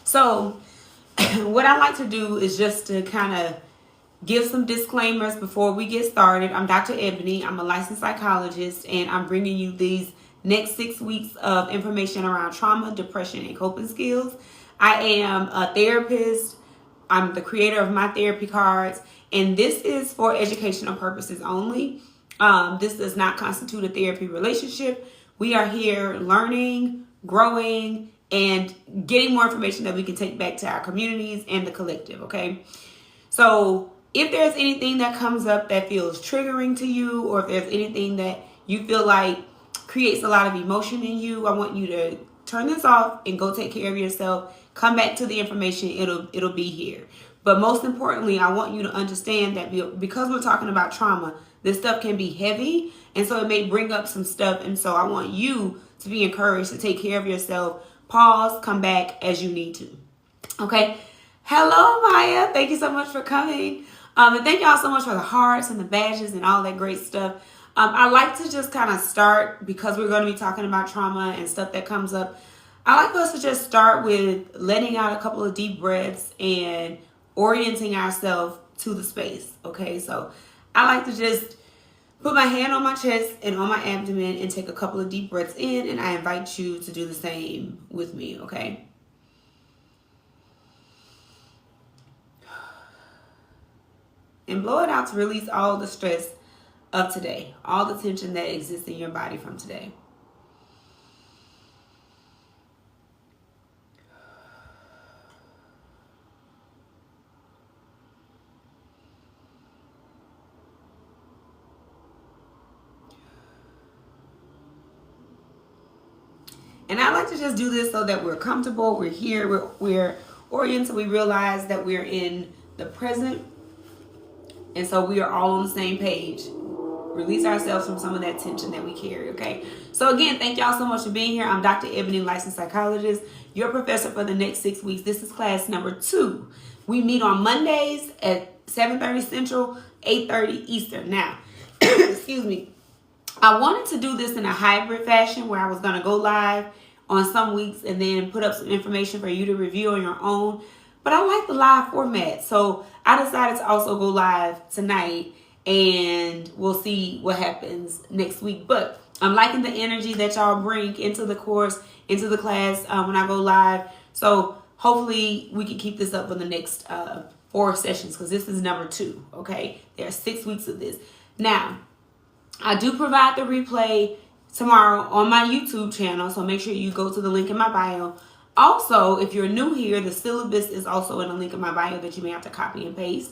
So what I like to do is just to kind of give some disclaimers before we get started. I'm Dr. Ebony. I'm a licensed psychologist, and I'm bringing you these next 6 weeks of information around trauma, depression, and coping skills. I am a therapist. I'm the creator of my therapy cards, and this is for educational purposes only. This does not constitute a therapy relationship. We are here learning, growing, and getting more information that we can take back to our communities and the collective, okay? So if there's anything that comes up that feels triggering to you, or if there's anything that you feel like creates a lot of emotion in you, I want you to turn this off and go take care of yourself. Come back to the information. It'll be here. But most importantly, I want you to understand that because we're talking about trauma, this stuff can be heavy, and so it may bring up some stuff. And so I want you to be encouraged to take care of yourself. Pause, come back as you need to. Okay. Hello, Maya. Thank you so much for coming. And thank y'all so much for the hearts and the badges and all that great stuff. I like to just kind of start, because we're going to be talking about trauma and stuff that comes up. I like us to just start with letting out a couple of deep breaths and orienting ourselves to the space. Okay. So I like to just put my hand on my chest and on my abdomen and take a couple of deep breaths in, and I invite you to do the same with me, okay? And blow it out to release all the stress of today, all the tension that exists in your body from today. And I like to just do this so that we're comfortable, we're here, we're oriented, we realize that we're in the present. And so we are all on the same page. Release ourselves from some of that tension that we carry, okay? So again, thank y'all so much for being here. I'm Dr. Ebony, licensed psychologist, your professor for the next 6 weeks. This is class number 2. We meet on Mondays at 7:30 Central, 8:30 Eastern. Now, excuse me. I wanted to do this in a hybrid fashion where I was going to go live on some weeks and then put up some information for you to review on your own. But I like the live format. So I decided to also go live tonight, and we'll see what happens next week. But I'm liking the energy that y'all bring into the course, into the class when I go live. So hopefully we can keep this up for the next 4 sessions, because this is number 2, okay? There are 6 weeks of this. Now, I do provide the replay tomorrow on my YouTube channel, so make sure you go to the link in my bio. Also, if you're new here, the syllabus is also in the link in my bio that you may have to copy and paste.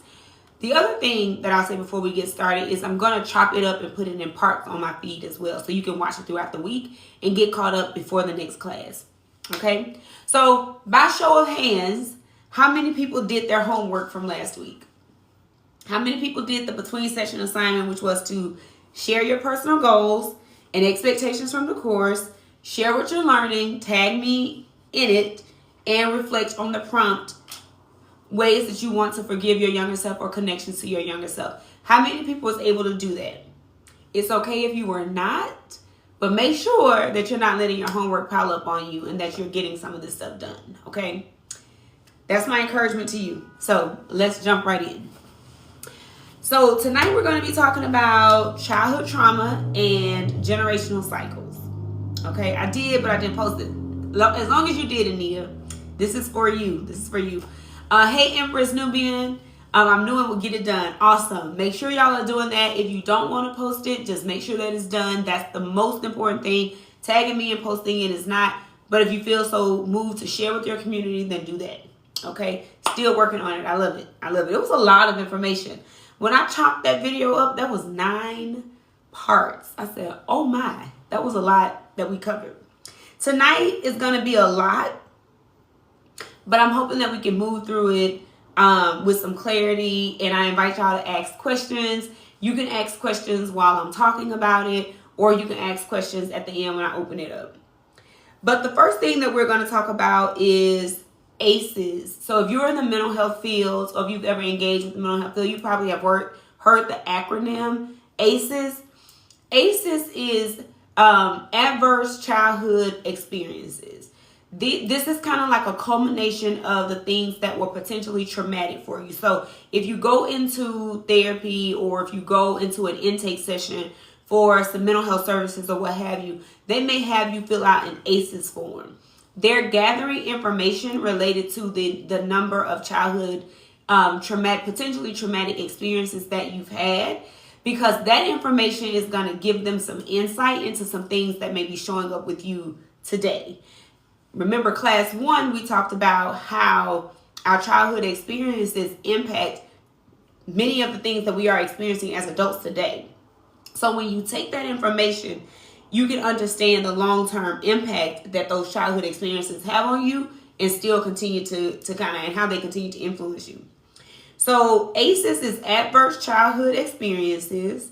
The other thing that I'll say before we get started is I'm going to chop it up and put it in parts on my feed as well, so you can watch it throughout the week and get caught up before the next class. Okay? So, by show of hands, how many people did their homework from last week? How many people did the between session assignment, which was to share your personal goals and expectations from the course, share what you're learning, tag me in it, and reflect on the prompt, ways that you want to forgive your younger self or connections to your younger self? How many people was able to do that? It's okay if you were not, but make sure that you're not letting your homework pile up on you and that you're getting some of this stuff done, okay? That's my encouragement to you. So let's jump right in. So tonight we're going to be talking about childhood trauma and generational cycles. Okay, I did, but I didn't post it. As long as you did, Anita, this is for you. This is for you. Hey, Empress Nubian. I'm new and we'll get it done. Awesome. Make sure y'all are doing that. If you don't want to post it, just make sure that it's done. That's the most important thing. Tagging me and posting it is not. But if you feel so moved to share with your community, then do that. Okay, still working on it. I love it. I love it. It was a lot of information. When I chopped that video up, that was 9 parts. I said, oh my, that was a lot that we covered. Tonight is going to be a lot, but I'm hoping that we can move through it with some clarity, and I invite y'all to ask questions. You can ask questions while I'm talking about it, or you can ask questions at the end when I open it up. But the first thing that we're going to talk about is ACEs. So if you're in the mental health field, or if you've ever engaged with the mental health field, you probably have heard the acronym ACEs. ACEs is adverse childhood experiences. This is kind of like a culmination of the things that were potentially traumatic for you. So if you go into therapy or if you go into an intake session for some mental health services or what have you, they may have you fill out an ACEs form. They're gathering information related to the number of childhood potentially traumatic experiences that you've had, because that information is going to give them some insight into some things that may be showing up with you today. Remember, class 1, we talked about how our childhood experiences impact many of the things that we are experiencing as adults today. So when you take that information, you can understand the long-term impact that those childhood experiences have on you and still continue to and how they continue to influence you. So ACEs is adverse childhood experiences,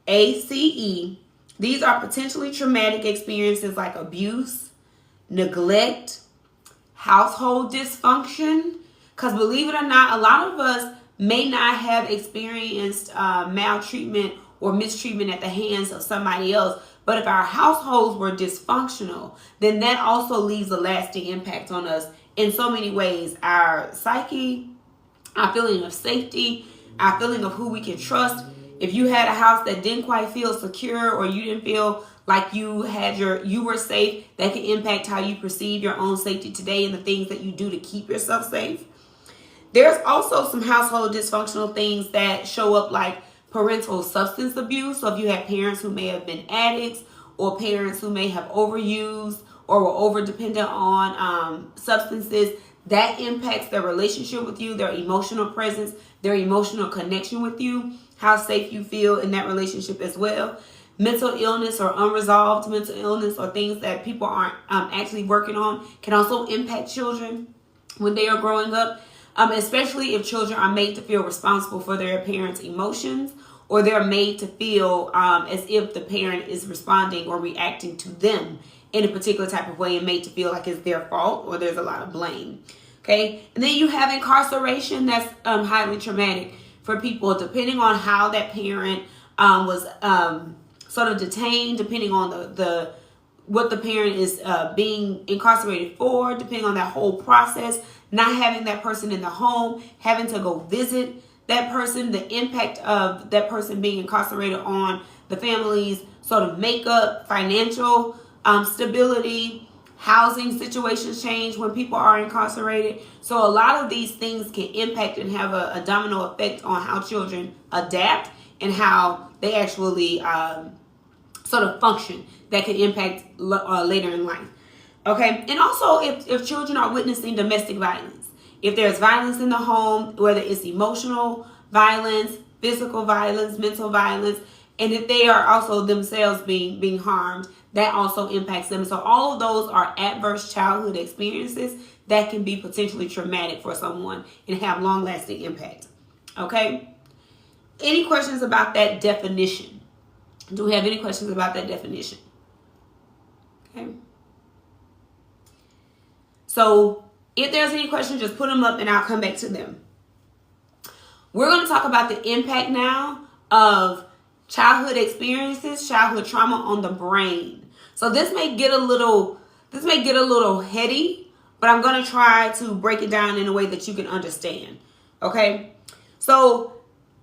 ACE. These are potentially traumatic experiences like abuse, neglect, household dysfunction. Because believe it or not, a lot of us may not have experienced maltreatment or mistreatment at the hands of somebody else. But if our households were dysfunctional, then that also leaves a lasting impact on us in so many ways. Our psyche, our feeling of safety, our feeling of who we can trust. If you had a house that didn't quite feel secure, or you didn't feel like you were safe, that can impact how you perceive your own safety today and the things that you do to keep yourself safe. There's also some household dysfunctional things that show up, like parental substance abuse. So if you have parents who may have been addicts, or parents who may have overused or were over dependent on substances, that impacts their relationship with you, their emotional presence, their emotional connection with you, how safe you feel in that relationship as well. Mental illness or unresolved mental illness, or things that people aren't actually working on, can also impact children when they are growing up, especially if children are made to feel responsible for their parents' emotions, or they're made to feel as if the parent is responding or reacting to them in a particular type of way, and made to feel like it's their fault or there's a lot of blame. Okay, and then you have incarceration. That's highly traumatic for people, depending on how that parent was sort of detained, depending on what the parent is being incarcerated for, depending on that whole process, not having that person in the home, having to go visit that person, the impact of that person being incarcerated on the family's sort of makeup, financial stability, housing situations change when people are incarcerated. So a lot of these things can impact and have a domino effect on how children adapt and how they actually sort of function, that can impact later in life. Okay, and also if children are witnessing domestic violence, if there's violence in the home, whether it's emotional violence, physical violence, mental violence, and if they are also themselves being harmed, that also impacts them. So all of those are adverse childhood experiences that can be potentially traumatic for someone and have long-lasting impact. Okay? Any questions about that definition? Do we have any questions about that definition? Okay. So if there's any questions, just put them up and I'll come back to them. We're going to talk about the impact now of childhood experiences, childhood trauma on the brain. So this may get a little heady, but I'm going to try to break it down in a way that you can understand. Okay? So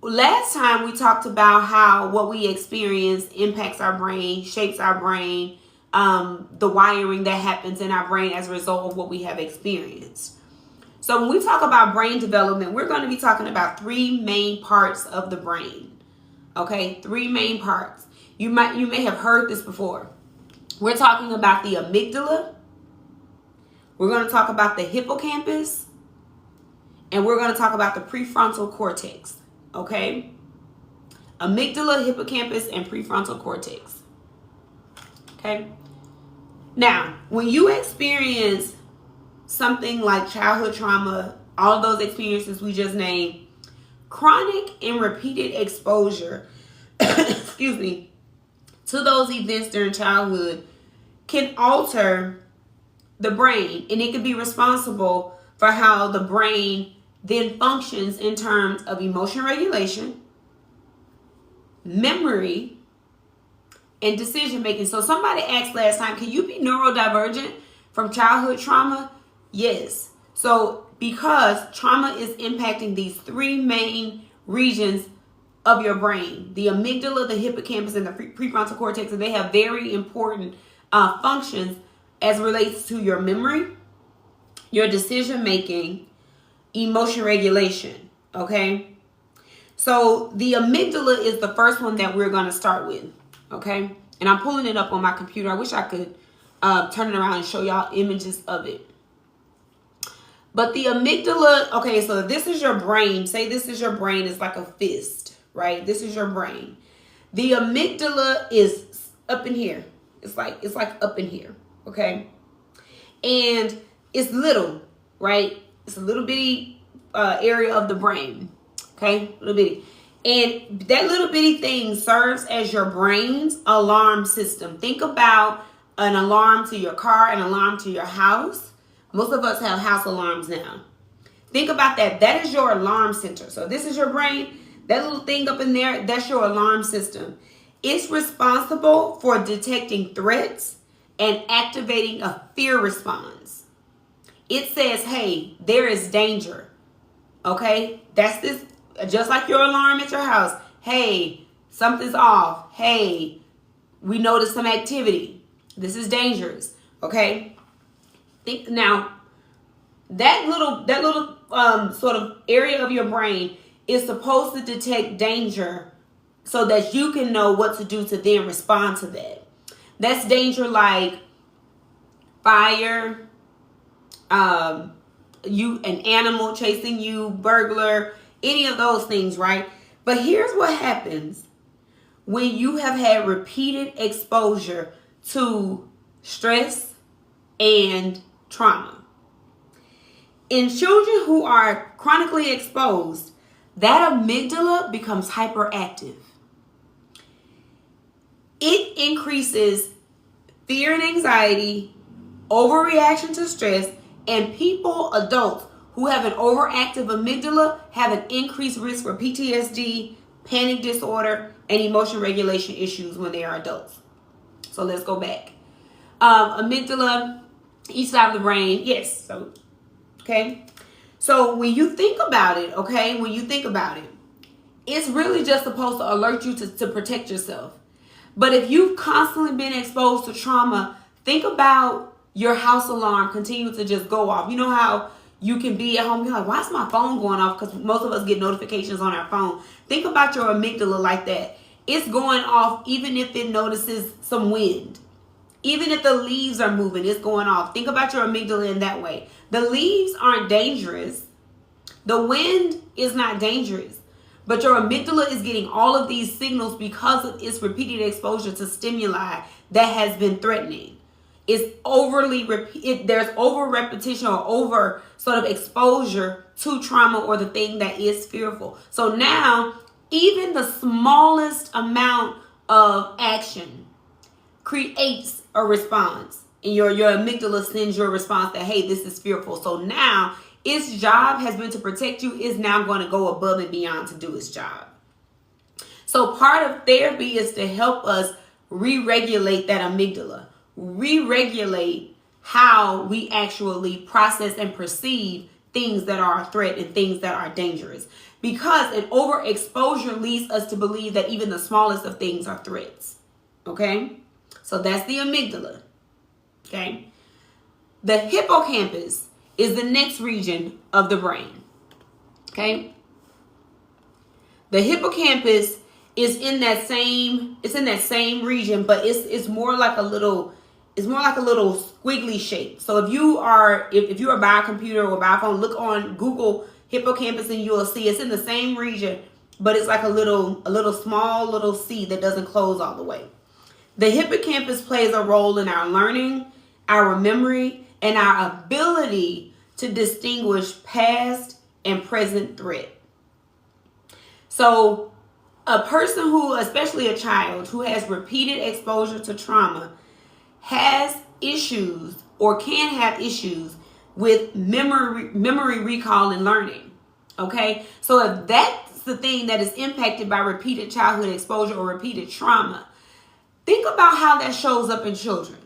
last time we talked about how what we experience impacts our brain, shapes our brain, the wiring that happens in our brain as a result of what we have experienced. So when we talk about brain development, we're going to be talking about 3 main parts of the brain. Okay, 3 main parts. You may have heard this before. We're talking about the amygdala. We're going to talk about the hippocampus. And we're going to talk about the prefrontal cortex. Okay? Amygdala, hippocampus, and prefrontal cortex. Okay? Now, when you experience something like childhood trauma, all of those experiences we just named, chronic and repeated exposure, excuse me, to those events during childhood can alter the brain, and it can be responsible for how the brain then functions in terms of emotion regulation, memory, and decision making. So somebody asked last time, can you be neurodivergent from childhood trauma? Yes. So because trauma is impacting these three main regions of your brain, the amygdala, the hippocampus, and the prefrontal cortex, and they have very important functions as relates to your memory, your decision making, emotion regulation. Okay, so the amygdala is the first one that we're going to start with. Okay, and I'm pulling it up on my computer. I wish I could turn it around and show y'all images of it. But the amygdala, okay, so this is your brain. Say this is your brain. It's like a fist, right? This is your brain. The amygdala is up in here. It's like up in here, okay? And it's little, right? It's a little bitty area of the brain, okay? Little bitty. And that little bitty thing serves as your brain's alarm system. Think about an alarm to your car, an alarm to your house. Most of us have house alarms now. Think about that. That is your alarm center. So this is your brain. That little thing up in there, that's your alarm system. It's responsible for detecting threats and activating a fear response. It says, hey, there is danger. Okay? That's this, just like your alarm at your house. Hey, something's off. Hey, we noticed some activity. This is dangerous. Okay? Think now, that little sort of area of your brain is supposed to detect danger so that you can know what to do to then respond to that. That's danger like fire, an animal chasing you, burglar, any of those things, right? But here's what happens when you have had repeated exposure to stress and trauma. In children who are chronically exposed, that amygdala becomes hyperactive. It increases fear and anxiety, overreaction to stress, and adults who have an overactive amygdala have an increased risk for PTSD, panic disorder, and emotion regulation issues when they are adults. So let's go back. Amygdala, each side of the brain, yes. So, okay. So when you think about it, it's really just supposed to alert you to protect yourself. But if you've constantly been exposed to trauma, think about your house alarm continue to just go off. You know how you can be at home, you're like, why is my phone going off? Because most of us get notifications on our phone. Think about your amygdala like that. It's going off even if it notices some wind. Even if the leaves are moving, it's going off. Think about your amygdala in that way. The leaves aren't dangerous. The wind is not dangerous. But your amygdala is getting all of these signals because of its repeated exposure to stimuli that has been threatening. It's there's over repetition or over sort of exposure to trauma or the thing that is fearful. So now, even the smallest amount of action creates a response. And your amygdala sends your response that, hey, this is fearful. So now its job has been to protect you. Is now going to go above and beyond to do its job. So part of therapy is to help us re-regulate that amygdala. Re-regulate how we actually process and perceive things that are a threat and things that are dangerous. Because an overexposure leads us to believe that even the smallest of things are threats. Okay? So that's the amygdala. Okay? The hippocampus is the next region of the brain. Okay? The hippocampus is in that same region, but it's more like a little squiggly shape. So if you are by a computer or by a phone, look on Google hippocampus and you'll see it's in the same region, but it's like a small little C that doesn't close all the way. The hippocampus plays a role in our learning, our memory, and our ability to distinguish past and present threat. So a person who, especially a child who has repeated exposure to trauma, has issues or can have issues with memory recall and learning. Okay? So if that's the thing that is impacted by repeated childhood exposure or repeated trauma, think about how that shows up in children.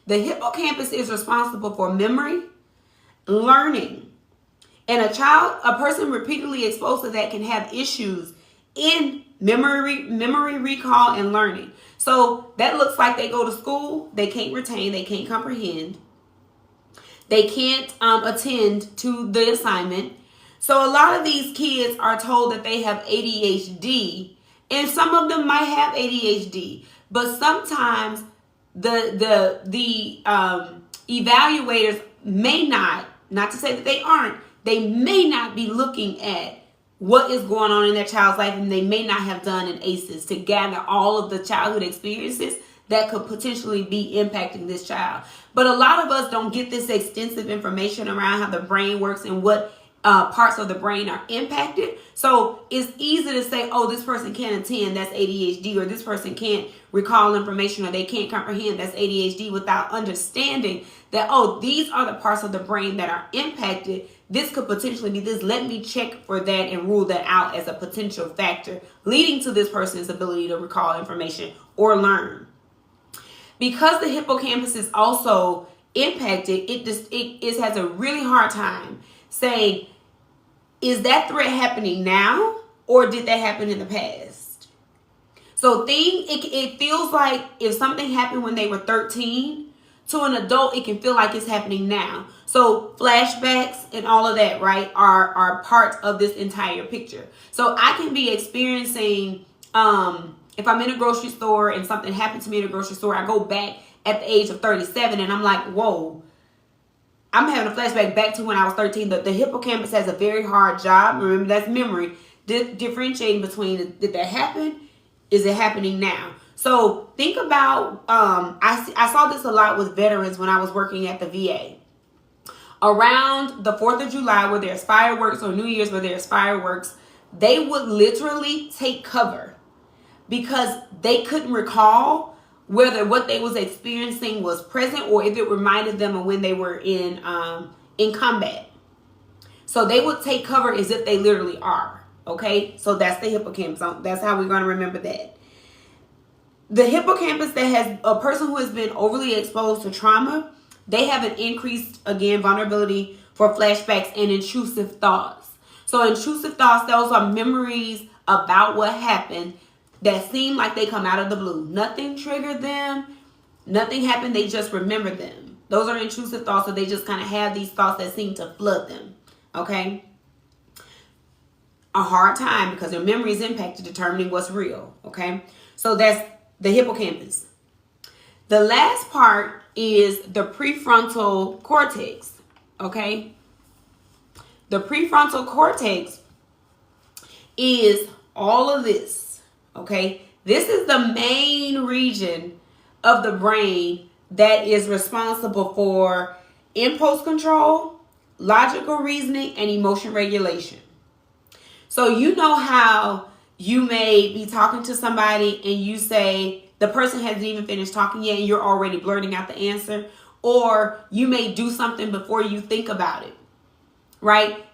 The hippocampus is responsible for memory, learning. And a person repeatedly exposed to that can have issues in memory recall, and learning. So that looks like they go to school, they can't retain, they can't comprehend, they can't attend to the assignment. So a lot of these kids are told that they have ADHD, and some of them might have ADHD, but sometimes the evaluators may not to say that they aren't, they may not be looking at what is going on in their child's life, and they may not have done an ACEs to gather all of the childhood experiences that could potentially be impacting this child. But a lot of us don't get this extensive information around how the brain works and what parts of the brain are impacted. So it's easy to say, oh, this person can't attend, that's ADHD, or this person can't recall information, or they can't comprehend, that's ADHD, without understanding that, oh, these are the parts of the brain that are impacted. This could potentially be this. Let me check for that and rule that out as a potential factor leading to this person's ability to recall information or learn. Because the hippocampus is also impacted, it has a really hard time saying, is that threat happening now, or did that happen in the past? So it feels like if something happened when they were 13, to an adult, it can feel like it's happening now. So flashbacks and all of that, right, are part of this entire picture. So I can be experiencing, if I'm in a grocery store and something happened to me in a grocery store, I go back at the age of 37 and I'm like, whoa, I'm having a flashback back to when I was 13. The hippocampus has a very hard job. Remember, that's memory. Differentiating between, did that happen? Is it happening now? So think about, I saw this a lot with veterans when I was working at the VA. Around the 4th of July, where there's fireworks, or New Year's where there's fireworks, they would literally take cover because they couldn't recall whether what they was experiencing was present or if it reminded them of when they were in combat. So they would take cover as if they literally are. Okay, so that's the hippocampus. That's how we're going to remember that. The hippocampus that has a person who has been overly exposed to trauma, they have an increased, again, vulnerability for flashbacks and intrusive thoughts. So intrusive thoughts, those are memories about what happened that seem like they come out of the blue. Nothing triggered them. Nothing happened. They just remember them. Those are intrusive thoughts. So they just kind of have these thoughts that seem to flood them. Okay. A hard time because their memory is impacted determining what's real. Okay. So that's the hippocampus. The last part is the prefrontal cortex. Okay. The prefrontal cortex is all of this. Okay. This is the main region of the brain that is responsible for impulse control, logical reasoning, and emotion regulation. So you know how you may be talking to somebody and you say the person hasn't even finished talking yet and you're already blurting out the answer, or you may do something before you think about it, right?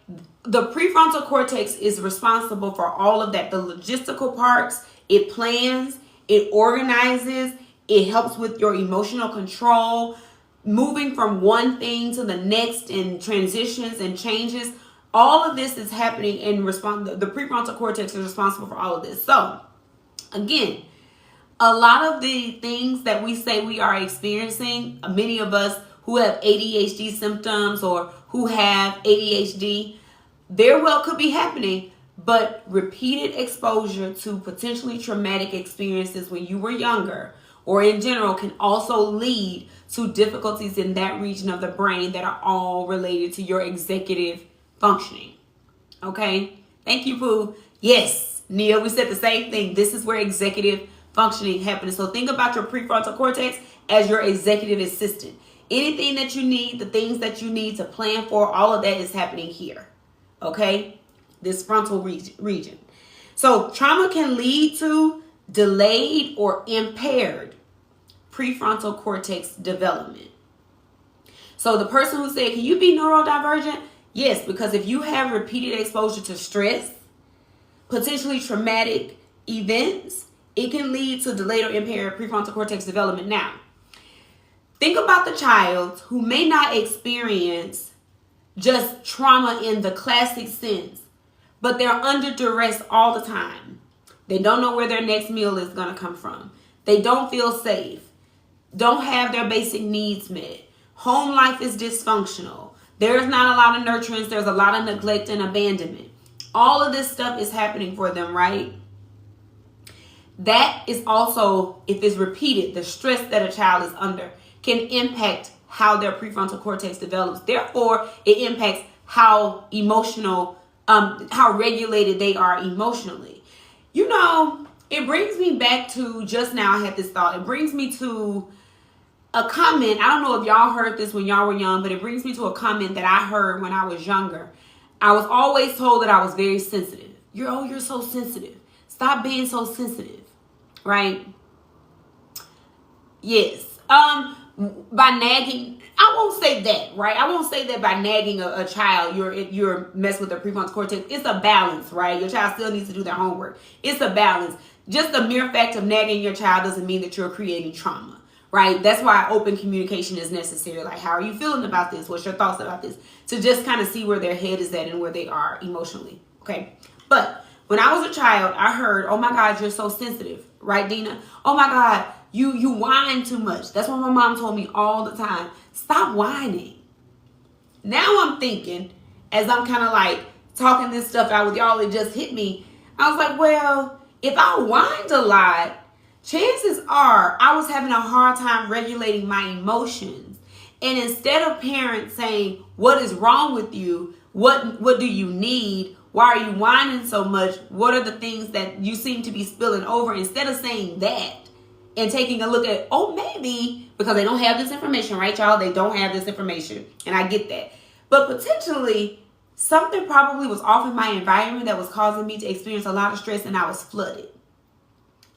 The prefrontal cortex is responsible for all of that, the logistical parts. It plans, it organizes, it helps with your emotional control, moving from one thing to the next and transitions and changes. All of this is happening in response. The prefrontal cortex is responsible for all of this. So again, a lot of the things that we say we are experiencing, many of us who have ADHD symptoms or who have ADHD, very well could be happening, but repeated exposure to potentially traumatic experiences when you were younger or in general can also lead to difficulties in that region of the brain that are all related to your executive functioning. Okay. Thank you, Pooh. Yes, Nia, we said the same thing. This is where executive functioning happens. So think about your prefrontal cortex as your executive assistant. Anything that you need, the things that you need to plan for, all of that is happening here. Okay. This frontal region. So trauma can lead to delayed or impaired prefrontal cortex development. So the person who said, can you be neurodivergent? Yes, because if you have repeated exposure to stress, potentially traumatic events, it can lead to delayed or impaired prefrontal cortex development. Now, Think about the child who may not experience just trauma in the classic sense, but they're under duress all the time. They don't know where their next meal is going to come from. They don't feel safe. Don't have their basic needs met. Home life is dysfunctional. There's not a lot of nurturance. There's a lot of neglect and abandonment. All of this stuff is happening for them, right? That is also, if it's repeated, the stress that a child is under can impact how their prefrontal cortex develops. Therefore, it impacts how emotional, how regulated they are emotionally. You know, it brings me back to just now. I had this thought. It brings me to a comment. I don't know if y'all heard this when y'all were young, but it brings me to a comment that I heard when I was younger. I was always told that I was very sensitive. You're so sensitive. Stop being so sensitive, right? Yes. By nagging, I won't say that, right? I won't say that by nagging a child, you're messing with their prefrontal cortex. It's a balance, right? Your child still needs to do their homework. It's a balance. Just the mere fact of nagging your child doesn't mean that you're creating trauma, right? That's why open communication is necessary. Like, how are you feeling about this? What's your thoughts about this? To just kind of see where their head is at and where they are emotionally, okay? But when I was a child, I heard, oh my God, you're so sensitive, right, Dina? Oh my God, you whine too much. That's what my mom told me all the time. Stop whining. Now I'm thinking, as I'm kind of like talking this stuff out with y'all, it just hit me. I was like, well, if I whined a lot, chances are I was having a hard time regulating my emotions. And instead of parents saying, what is wrong with you? What do you need? Why are you whining so much? What are the things that you seem to be spilling over? Instead of saying that and taking a look at, oh, maybe, because they don't have this information, right, y'all? They don't have this information. And I get that. But potentially, something probably was off in my environment that was causing me to experience a lot of stress, and I was flooded.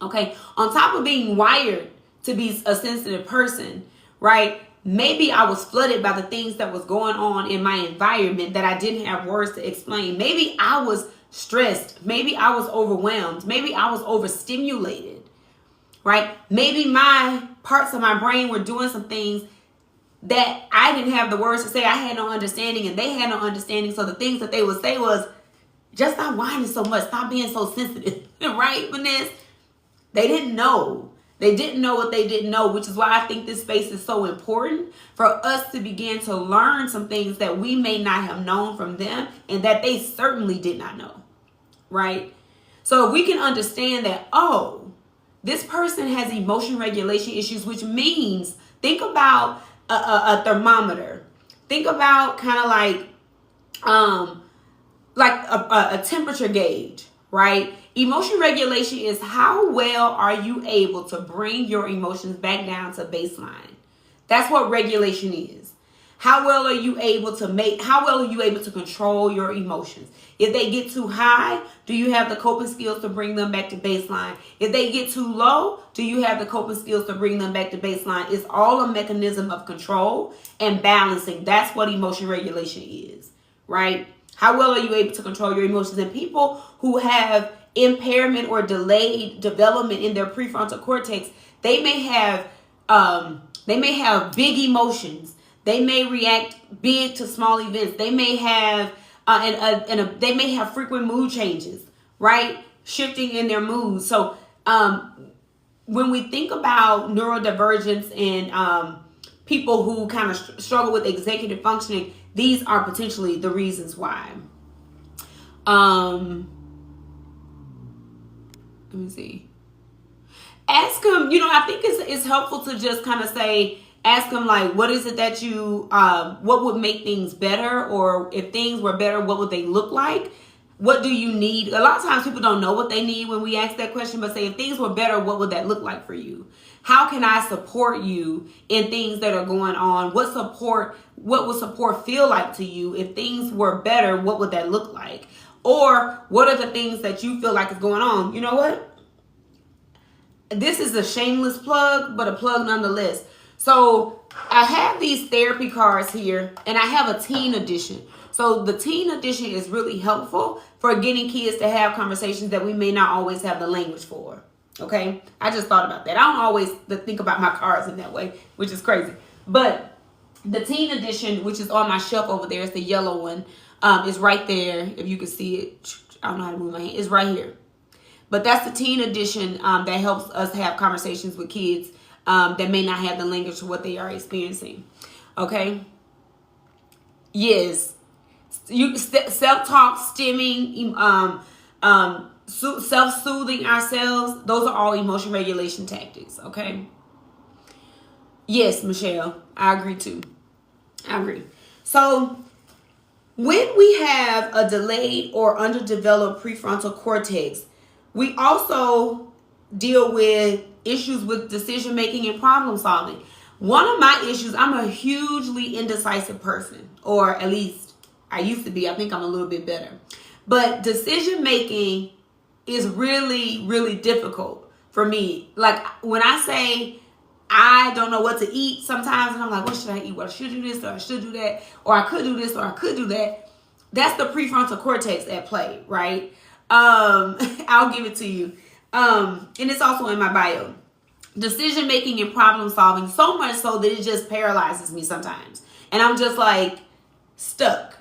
Okay? On top of being wired to be a sensitive person, right? Maybe I was flooded by the things that was going on in my environment that I didn't have words to explain. Maybe I was stressed. Maybe I was overwhelmed. Maybe I was overstimulated, right? Maybe my parts of my brain were doing some things that I didn't have the words to say. I had no understanding and they had no understanding. So the things that they would say was, just stop whining so much. Stop being so sensitive, right, Vanessa? They didn't know. They didn't know what they didn't know, which is why I think this space is so important for us to begin to learn some things that we may not have known from them and that they certainly did not know, right? So if we can understand that, oh, this person has emotion regulation issues, which means, think about a thermometer. Think about kind of like a temperature gauge, right? Emotion regulation is how well are you able to bring your emotions back down to baseline. That's what regulation is. How well are you able to control your emotions? If they get too high, do you have the coping skills to bring them back to baseline? If they get too low, do you have the coping skills to bring them back to baseline? It's all a mechanism of control and balancing. That's what emotion regulation is, right? How well are you able to control your emotions? And people who have impairment or delayed development in their prefrontal cortex, they may have big emotions. They may react big to small events. They may have they may have frequent mood changes, right? Shifting in their moods. So when we think about neurodivergence and people who kind of struggle with executive functioning, these are potentially the reasons why. Let me see. Ask them, I think it's helpful to just kind of say, ask them like, what is it that you, what would make things better? Or if things were better, what would they look like? What do you need? A lot of times people don't know what they need when we ask that question, but say, if things were better, what would that look like for you? How can I support you in things that are going on? What would support feel like to you? If things were better, what would that look like? Or what are the things that you feel like is going on? You know what? This is a shameless plug, but a plug nonetheless. So I have these therapy cards here, and I have a teen edition. So the teen edition is really helpful for getting kids to have conversations that we may not always have the language for. Okay? I just thought about that. I don't always think about my cards in that way, which is crazy. But the teen edition, which is on my shelf over there, is the yellow one. Is right there. If you can see it, I don't know how to move my hand. It's right here. But that's the teen edition that helps us have conversations with kids that may not have the language of what they are experiencing. Okay. Yes. You self-talk, stimming, self-soothing ourselves. Those are all emotion regulation tactics. Okay. Yes, Michelle, I agree too. I agree. So when we have a delayed or underdeveloped prefrontal cortex, we also deal with issues with decision making and problem solving. One of my issues, I'm a hugely indecisive person, or at least I used to be. I think I'm a little bit better. But decision making is really, really difficult for me. Like when I say I don't know what to eat sometimes, and I'm like, what should I eat? Well, I should do this, or I should do that, or I could do this, or I could do that. That's the prefrontal cortex at play, right? I'll give it to you. And it's also in my bio. Decision making and problem solving, so much so that it just paralyzes me sometimes. And I'm just like stuck,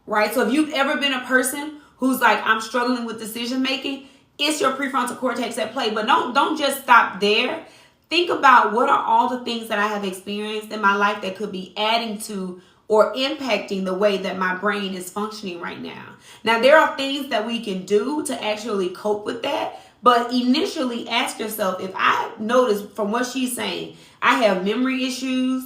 right? So if you've ever been a person who's like, I'm struggling with decision making, it's your prefrontal cortex at play. But don't just stop there. Think about what are all the things that I have experienced in my life that could be adding to or impacting the way that my brain is functioning right now. Now, there are things that we can do to actually cope with that. But initially ask yourself, if I notice from what she's saying, I have memory issues,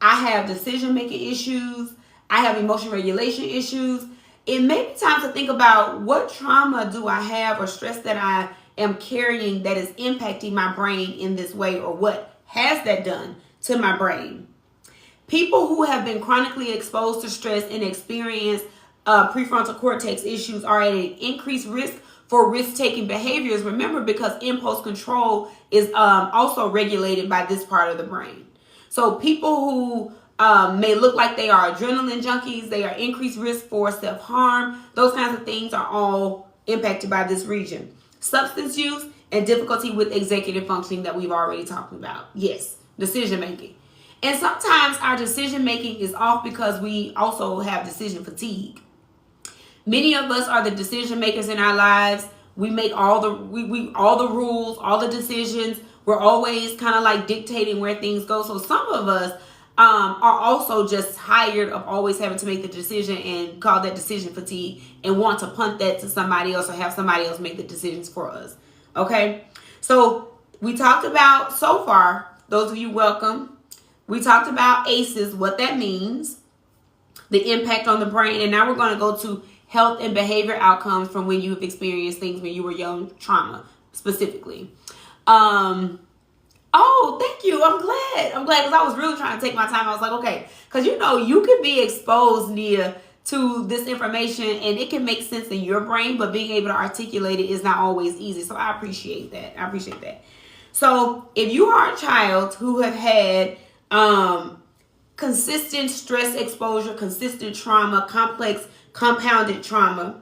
I have decision-making issues, I have emotion regulation issues, it may be time to think about what trauma do I have or stress that I am carrying that is impacting my brain in this way, or what has that done to my brain. People who have been chronically exposed to stress and experience prefrontal cortex issues are at an increased risk for risk-taking behaviors. Remember, because impulse control is also regulated by this part of the brain. So people who may look like they are adrenaline junkies, they are increased risk for self-harm. Those kinds of things are all impacted by this region. Substance use and difficulty with executive functioning that we've already talked about. Yes, decision-making. And sometimes our decision-making is off because we also have decision fatigue. Many of us are the decision makers in our lives. We make all the all the rules, all the decisions. We're always kind of like dictating where things go. So some of us are also just tired of always having to make the decision and call that decision fatigue and want to punt that to somebody else or have somebody else make the decisions for us. Okay. So we talked about so far, those of you welcome. We talked about ACEs, what that means, the impact on the brain. And now we're going to go to health and behavior outcomes from when you've experienced things when you were young, trauma specifically. Oh, thank you. I'm glad because I was really trying to take my time. I was like, okay, because you could be exposed, Nia, to this information and it can make sense in your brain, but being able to articulate it is not always easy. So I appreciate that. So if you are a child who have had consistent stress exposure, consistent trauma, complex compounded trauma,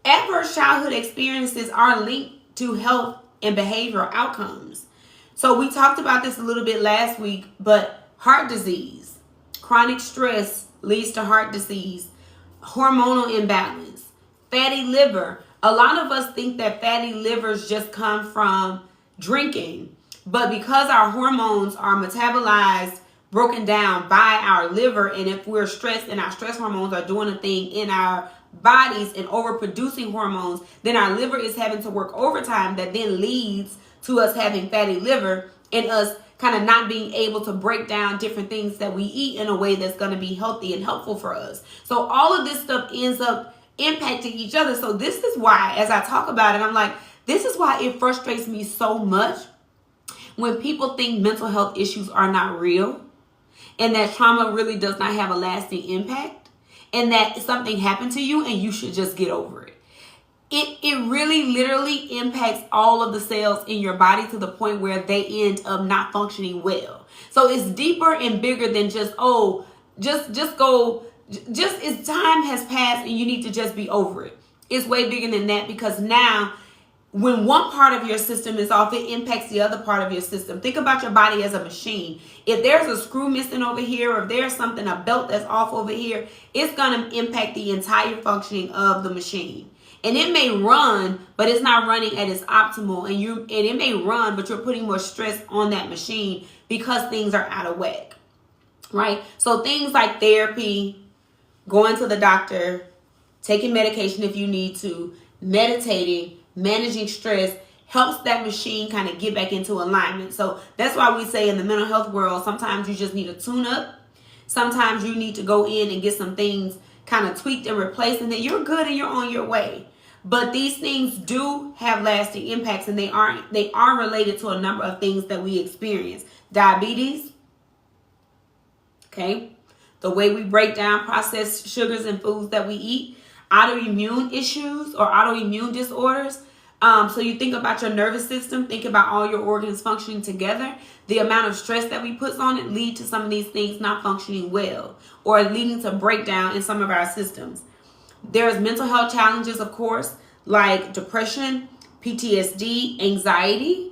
adverse childhood experiences are linked to health and behavioral outcomes. So we talked about this a little bit last week, but heart disease, chronic stress leads to heart disease, hormonal imbalance, fatty liver. A lot of us think that fatty livers just come from drinking, but because our hormones are metabolized, broken down by our liver, and if we're stressed and our stress hormones are doing a thing in our bodies and overproducing hormones, then our liver is having to work overtime. That then leads to us having fatty liver and us kind of not being able to break down different things that we eat in a way that's going to be healthy and helpful for us. So all of this stuff ends up impacting each other. So this is why, as I talk about it, I'm like, this is why it frustrates me so much when people think mental health issues are not real, and that trauma really does not have a lasting impact, and that something happened to you and you should just get over it. It really literally impacts all of the cells in your body to the point where they end up not functioning well. So it's deeper and bigger than just, as time has passed and you need to just be over it. It's way bigger than that, because now when one part of your system is off, it impacts the other part of your system. Think about your body as a machine. If there's a screw missing over here, or if there's something, a belt that's off over here, it's going to impact the entire functioning of the machine. And it may run, but it's not running at its optimal. And it may run, but you're putting more stress on that machine because things are out of whack, right? So things like therapy, going to the doctor, taking medication if you need to, meditating, managing stress helps that machine kind of get back into alignment. So that's why we say in the mental health world, sometimes you just need a tune up. Sometimes you need to go in and get some things kind of tweaked and replaced, and then you're good and you're on your way. But these things do have lasting impacts, and they are related to a number of things that we experience. Diabetes, okay, the way we break down processed sugars and foods that we eat, autoimmune issues or autoimmune disorders. So you think about your nervous system, think about all your organs functioning together. The amount of stress that we put on it lead to some of these things not functioning well or leading to breakdown in some of our systems. There's mental health challenges, of course, like depression, PTSD, anxiety.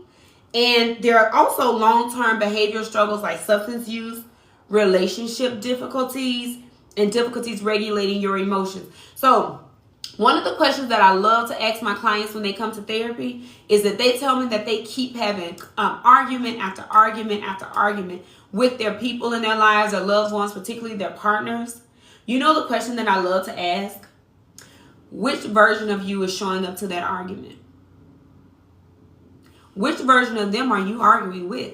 And there are also long-term behavioral struggles like substance use, relationship difficulties, and difficulties regulating your emotions. So one of the questions that I love to ask my clients when they come to therapy is that they tell me that they keep having argument after argument after argument with their people in their lives, their loved ones, particularly their partners. You know the question that I love to ask? Which version of you is showing up to that argument? Which version of them are you arguing with?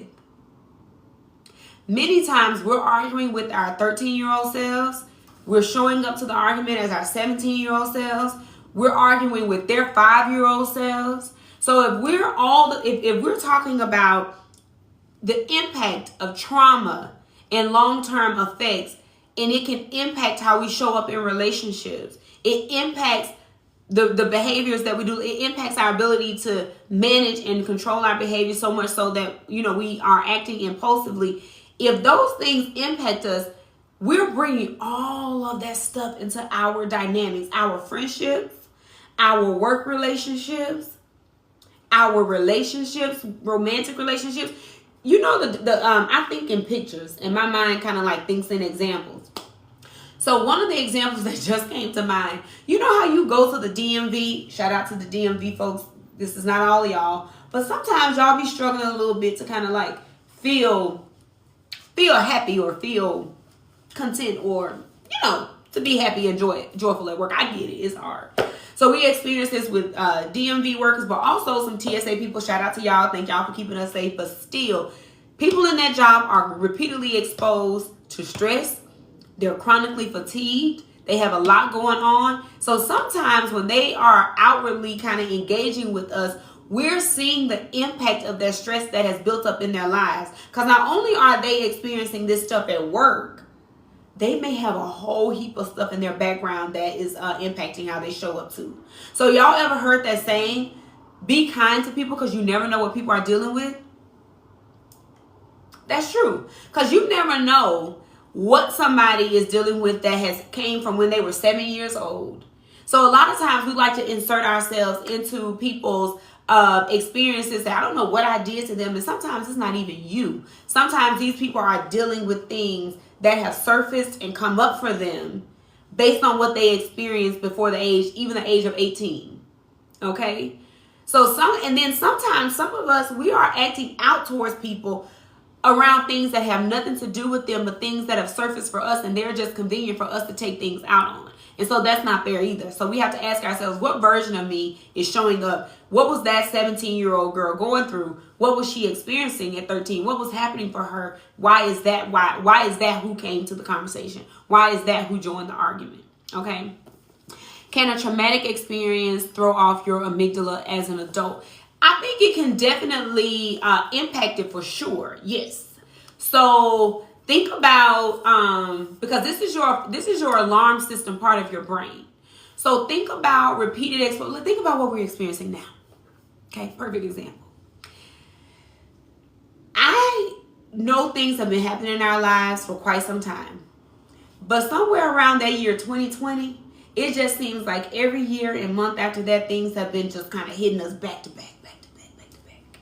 Many times we're arguing with our 13-year-old selves. We're showing up to the argument as our 17-year-old selves. We're arguing with their 5-year-old selves. So if we're talking about the impact of trauma and long-term effects, and it can impact how we show up in relationships. It impacts the behaviors that we do. It impacts our ability to manage and control our behavior so much so that, we are acting impulsively. If those things impact us, we're bringing all of that stuff into our dynamics, our friendships, our work relationships, our relationships, romantic relationships. I think in pictures, and my mind kind of like thinks in examples. So one of the examples that just came to mind, you know how you go to the DMV? Shout out to the DMV folks. This is not all of y'all, but sometimes y'all be struggling a little bit to kind of like feel happy or feel content or, to be happy and joyful at work. I get it. It's hard. So we experience this with DMV workers, but also some TSA people. Shout out to y'all. Thank y'all for keeping us safe. But still, people in that job are repeatedly exposed to stress. They're chronically fatigued. They have a lot going on. So sometimes when they are outwardly kind of engaging with us, we're seeing the impact of that stress that has built up in their lives. Because not only are they experiencing this stuff at work, they may have a whole heap of stuff in their background that is impacting how they show up too. So y'all ever heard that saying, be kind to people because you never know what people are dealing with? That's true. Because you never know what somebody is dealing with that has came from when they were 7 years old. So a lot of times we like to insert ourselves into people's experiences that I don't know what I did to them. And sometimes it's not even you. Sometimes these people are dealing with things that have surfaced and come up for them based on what they experienced before the age of 18. Okay? So sometimes some of us, we are acting out towards people around things that have nothing to do with them, but things that have surfaced for us, and they're just convenient for us to take things out on. And so that's not fair either. So we have to ask ourselves, what version of me is showing up? What was that 17-year-old girl going through? What was she experiencing at 13? What was happening for her? Why is that who came to the conversation? Why is that who joined the argument? Okay. Can a traumatic experience throw off your amygdala as an adult? I think it can definitely impact it for sure. Yes. So think about because this is your alarm system part of your brain. So think about repeated exposure. Think about what we're experiencing now. Okay, perfect example. I know things have been happening in our lives for quite some time, but somewhere around that year 2020, it just seems like every year and month after that, things have been just kind of hitting us back to back, back to back, back to back.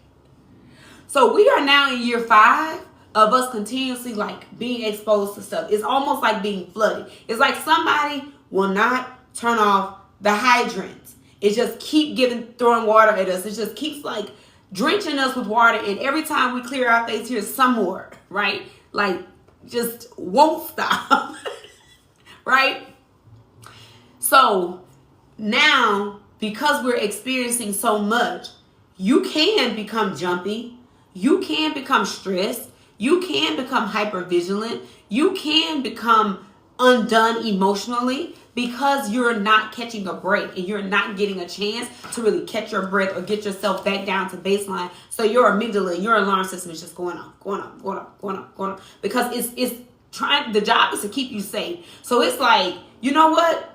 So we are now in year 5 of us continuously like being exposed to stuff. It's almost like being flooded. It's like somebody will not turn off the hydrants. It just keep throwing water at us. It just keeps like drenching us with water. And every time we clear our face, here's some more, right? Like just won't stop, right? So now, because we're experiencing so much, you can become jumpy. You can become stressed. You can become hypervigilant. You can become undone emotionally because you're not catching a break and you're not getting a chance to really catch your breath or get yourself back down to baseline. So your amygdala, your alarm system is just going off, going off, going off, going off, going off, because it's trying. The job is to keep you safe. So it's like, you know what?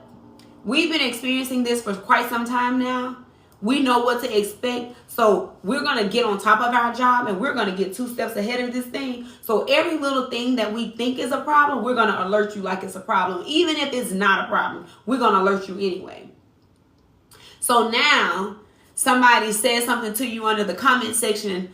We've been experiencing this for quite some time now. We know what to expect. So we're going to get on top of our job and we're going to get 2 steps ahead of this thing. So every little thing that we think is a problem, we're going to alert you like it's a problem. Even if it's not a problem, we're going to alert you anyway. So now somebody says something to you under the comment section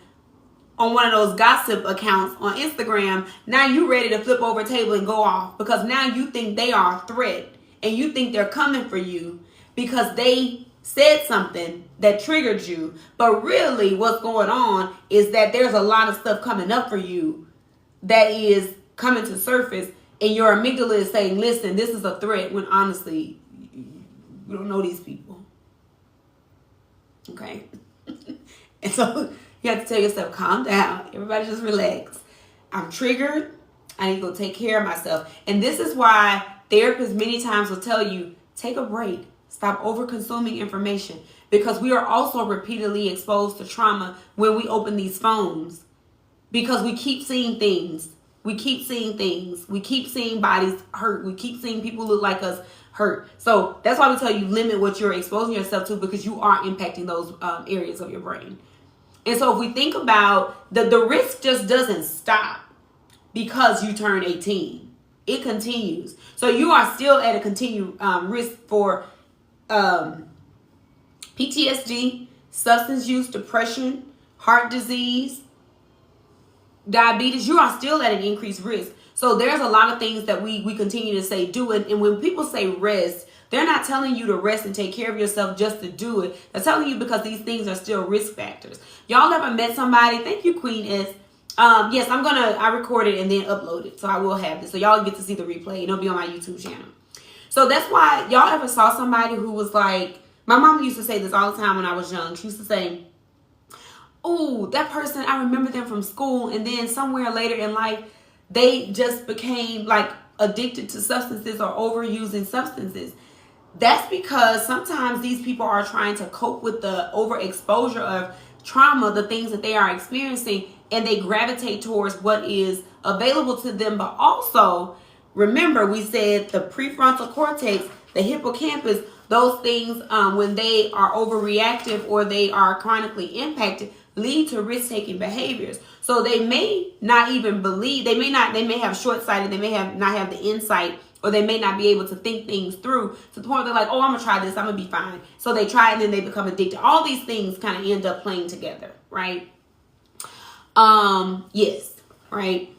on one of those gossip accounts on Instagram. Now you're ready to flip over a table and go off because now you think they are a threat and you think they're coming for you because they said something that triggered you. But really what's going on is that there's a lot of stuff coming up for you that is coming to surface, and your amygdala is saying, listen, this is a threat, when honestly you don't know these people. Okay. And so you have to tell yourself, calm down, everybody just relax. I'm triggered, I need to go take care of myself. And this is why therapists many times will tell you, take a break. Stop over-consuming information, because we are also repeatedly exposed to trauma when we open these phones, because we keep seeing things. We keep seeing things. We keep seeing bodies hurt. We keep seeing people look like us hurt. So that's why we tell you limit what you're exposing yourself to, because you are impacting those areas of your brain. And so if we think about the risk just doesn't stop because you turn 18. It continues. So you are still at a continued risk for PTSD, substance use, depression, heart disease, diabetes. You are still at an increased risk. So there's a lot of things that we continue to say do it. And when people say rest, they're not telling you to rest and take care of yourself just to do it. They're telling you because these things are still risk factors. Y'all ever met somebody? Thank you, Queen S. Yes, I recorded and then upload it. So I will have this. So y'all get to see the replay. It'll be on my YouTube channel. So that's why y'all ever saw somebody who was like, my mom used to say this all the time when I was young. She used to say, oh, that person, I remember them from school. And then somewhere later in life, they just became like addicted to substances or overusing substances. That's because sometimes these people are trying to cope with the overexposure of trauma, the things that they are experiencing, and they gravitate towards what is available to them. But also, remember, we said the prefrontal cortex, the hippocampus, those things, when they are overreactive or they are chronically impacted, lead to risk-taking behaviors. So they may not even believe, they may have short-sighted, they may not have the insight, or they may not be able to think things through to the point they're like, oh, I'm gonna try this, I'm gonna be fine. So they try it and then they become addicted. All these things kind of end up playing together, right? Yes, right?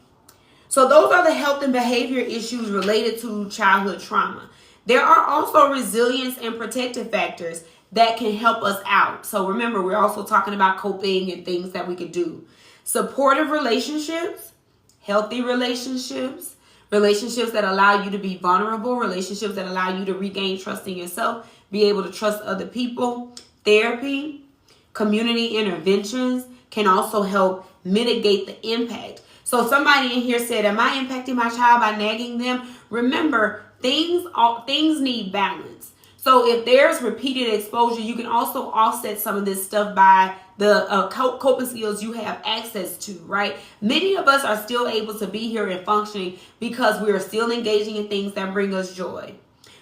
So those are the health and behavior issues related to childhood trauma. There are also resilience and protective factors that can help us out. So remember, we're also talking about coping and things that we could do. Supportive relationships, healthy relationships, relationships that allow you to be vulnerable, relationships that allow you to regain trust in yourself, be able to trust other people. Therapy, community interventions can also help mitigate the impact. So somebody in here said, am I impacting my child by nagging them? Remember, things need balance. So if there's repeated exposure, you can also offset some of this stuff by the coping skills you have access to, right? Many of us are still able to be here and functioning because we are still engaging in things that bring us joy.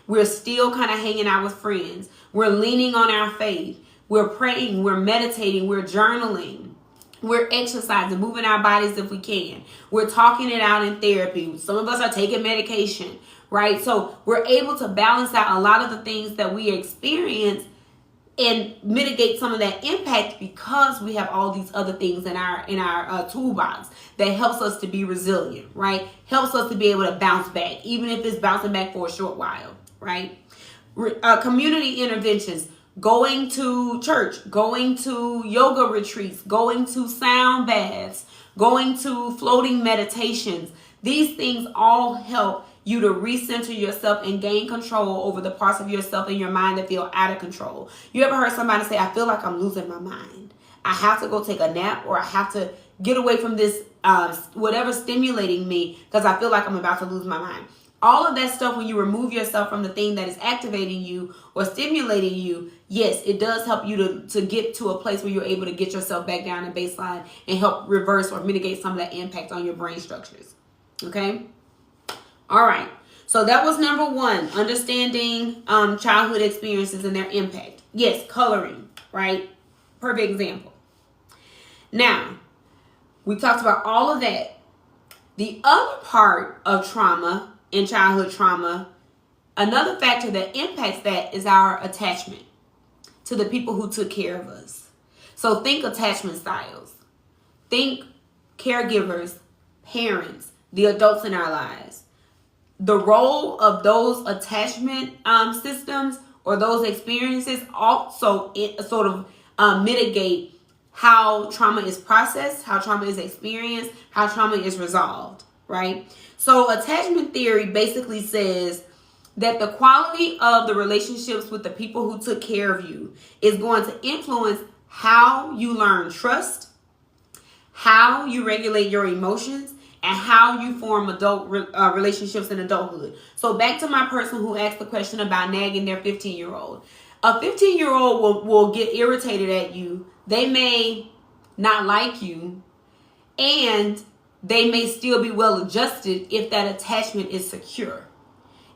We're still kind of hanging out with friends. We're leaning on our faith. We're praying. We're meditating. We're journaling. We're exercising, moving our bodies if we can. We're talking it out in therapy. Some of us are taking medication, right? So we're able to balance out a lot of the things that we experience and mitigate some of that impact because we have all these other things in our toolbox that helps us to be resilient, right? Helps us to be able to bounce back, even if it's bouncing back for a short while, right? Community interventions, going to church, going to yoga retreats, going to sound baths, going to floating meditations. These things all help you to recenter yourself and gain control over the parts of yourself and your mind that feel out of control. You ever heard somebody say, I feel like I'm losing my mind. I have to go take a nap, or I have to get away from this, whatever's stimulating me, because I feel like I'm about to lose my mind. All of that stuff, when you remove yourself from the thing that is activating you or stimulating you, yes, it does help you to get to a place where you're able to get yourself back down to baseline and help reverse or mitigate some of that impact on your brain structures. Okay? All right. So that was number one, understanding childhood experiences and their impact. Yes, coloring, right? Perfect example. Now, we talked about all of that. The other part of trauma and childhood trauma, another factor that impacts that is our attachment to the people who took care of us. So think attachment styles. Think caregivers, parents, the adults in our lives. The role of those attachment systems or those experiences also sort of mitigate how trauma is processed, how trauma is experienced, how trauma is resolved, right? So attachment theory basically says that the quality of the relationships with the people who took care of you is going to influence how you learn trust, how you regulate your emotions, and how you form adult relationships in adulthood. So back to my person who asked the question about nagging their 15-year-old. A 15-year-old will get irritated at you. They may not like you, and they may still be well adjusted if that attachment is secure.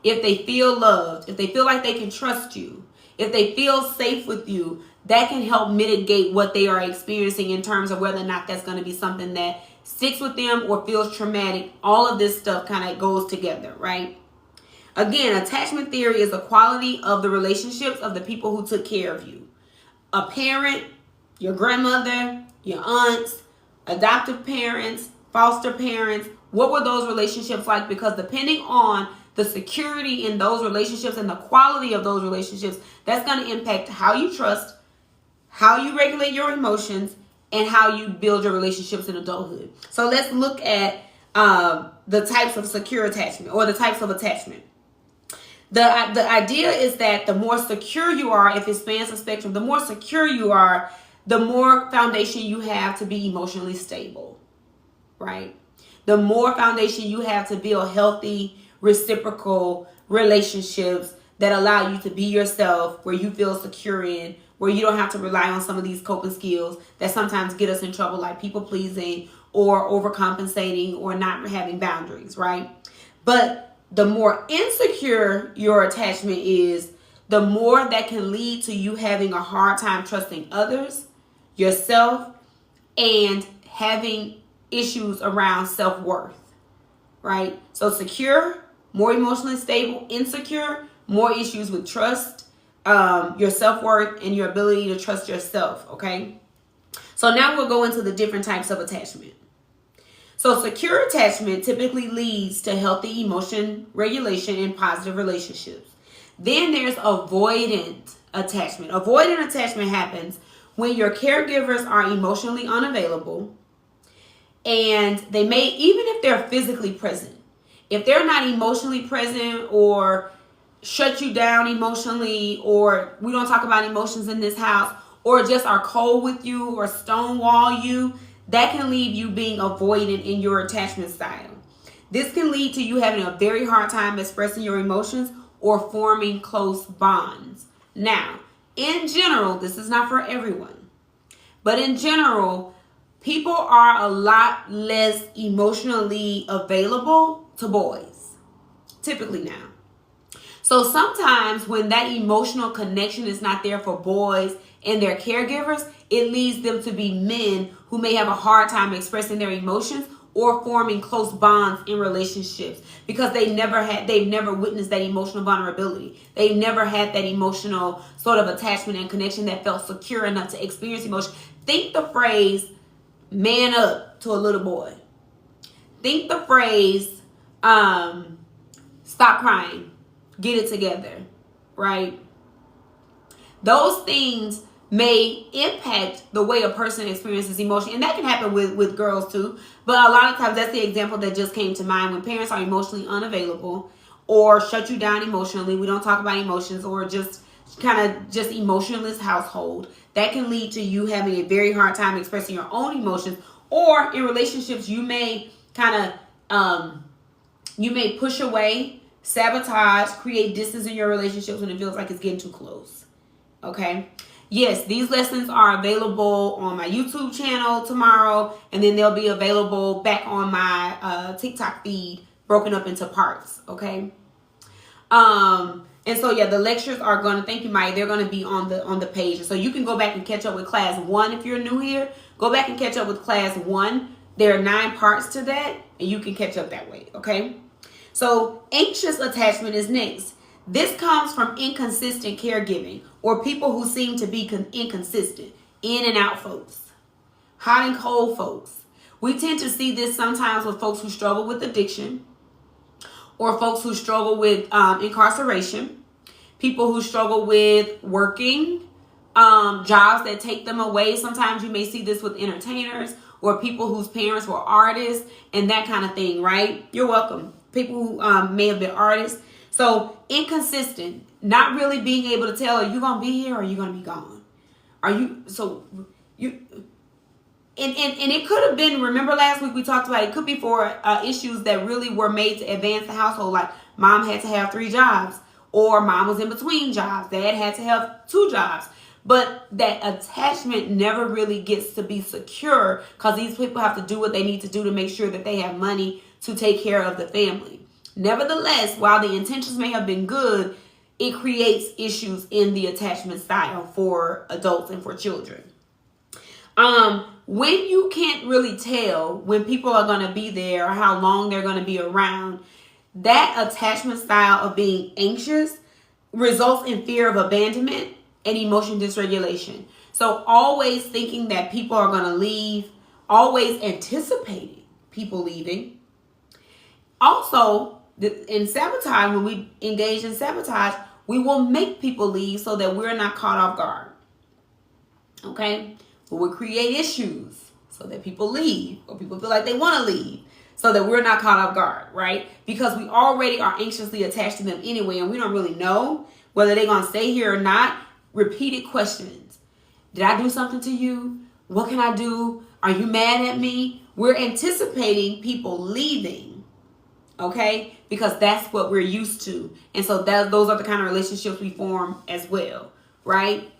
If they feel loved, if they feel like they can trust you, if they feel safe with you, that can help mitigate what they are experiencing in terms of whether or not that's going to be something that sticks with them or feels traumatic. All of this stuff kind of goes together, right? Again, attachment theory is the quality of the relationships of the people who took care of you. A parent, your grandmother, your aunts, adoptive parents, foster parents. What were those relationships like? Because depending on the security in those relationships and the quality of those relationships, that's going to impact how you trust, how you regulate your emotions, and how you build your relationships in adulthood. So let's look at the types of secure attachment or the types of attachment. The idea is that the more secure you are, if it spans the spectrum, the more secure you are, the more foundation you have to be emotionally stable, right? The more foundation you have to build healthy, reciprocal relationships that allow you to be yourself, where you feel secure in, where you don't have to rely on some of these coping skills that sometimes get us in trouble, like people pleasing or overcompensating or not having boundaries, right? But the more insecure your attachment is, the more that can lead to you having a hard time trusting others, yourself, and having issues around self-worth, right? So secure, more emotionally stable. Insecure, more issues with trust, your self-worth, and your ability to trust yourself, okay? So now we'll go into the different types of attachment. So secure attachment typically leads to healthy emotion regulation and positive relationships. Then there's avoidant attachment. Avoidant attachment happens when your caregivers are emotionally unavailable, and they may, even if they're physically present, if they're not emotionally present or shut you down emotionally, or we don't talk about emotions in this house, or just are cold with you or stonewall you, that can leave you being avoidant in your attachment style. This can lead to you having a very hard time expressing your emotions or forming close bonds. Now, in general, this is not for everyone, but in general, people are a lot less emotionally available to boys, typically now. So sometimes when that emotional connection is not there for boys, and their caregivers, it leads them to be men who may have a hard time expressing their emotions or forming close bonds in relationships because they've never witnessed that emotional vulnerability. They've never had that emotional sort of attachment and connection that felt secure enough to experience emotion. Think the phrase, man up, to a little boy. Think the phrase, stop crying, get it together, right? Those things may impact the way a person experiences emotion. And that can happen with girls too. But a lot of times that's the example that just came to mind when parents are emotionally unavailable or shut you down emotionally. We don't talk about emotions, or just emotionless household. That can lead to you having a very hard time expressing your own emotions. Or in relationships, you may you may push away, sabotage, create distance in your relationships when it feels like it's getting too close. Okay? Yes, these lessons are available on my YouTube channel tomorrow, and then they'll be available back on my TikTok feed, broken up into parts. Okay? And so yeah, the lectures are gonna, thank you, Mike, they're gonna be on the page. So you can go back and catch up with class 1 if you're new here. Go back and catch up with class 1. There are 9 parts to that, and you can catch up that way. Okay? So anxious attachment is next. This comes from inconsistent caregiving, or people who seem to be inconsistent, in and out folks, hot and cold folks. We tend to see this sometimes with folks who struggle with addiction, or folks who struggle with incarceration, people who struggle with working, jobs that take them away. Sometimes you may see this with entertainers or people whose parents were artists and that kind of thing, right? You're welcome. People who may have been artists. So inconsistent, not really being able to tell, are you going to be here or are you going to be gone? And it could have been, remember last week we talked about it could be for issues that really were made to advance the household, like mom had to have 3 jobs, or mom was in between jobs, dad had to have 2 jobs. But that attachment never really gets to be secure because these people have to do what they need to do to make sure that they have money to take care of the family. Nevertheless, while the intentions may have been good, it creates issues in the attachment style for adults and for children. When you can't really tell when people are going to be there or how long they're going to be around, that attachment style of being anxious results in fear of abandonment and emotion dysregulation. So always thinking that people are going to leave, always anticipating people leaving. Also, in sabotage, when we engage in sabotage, we will make people leave so that we're not caught off guard. Okay? But we'll create issues so that people leave, or people feel like they want to leave so that we're not caught off guard, right? Because we already are anxiously attached to them anyway, and we don't really know whether they're going to stay here or not. Repeated questions. Did I do something to you? What can I do? Are you mad at me? We're anticipating people leaving, okay? Because that's what we're used to. And so those are the kind of relationships we form as well, right?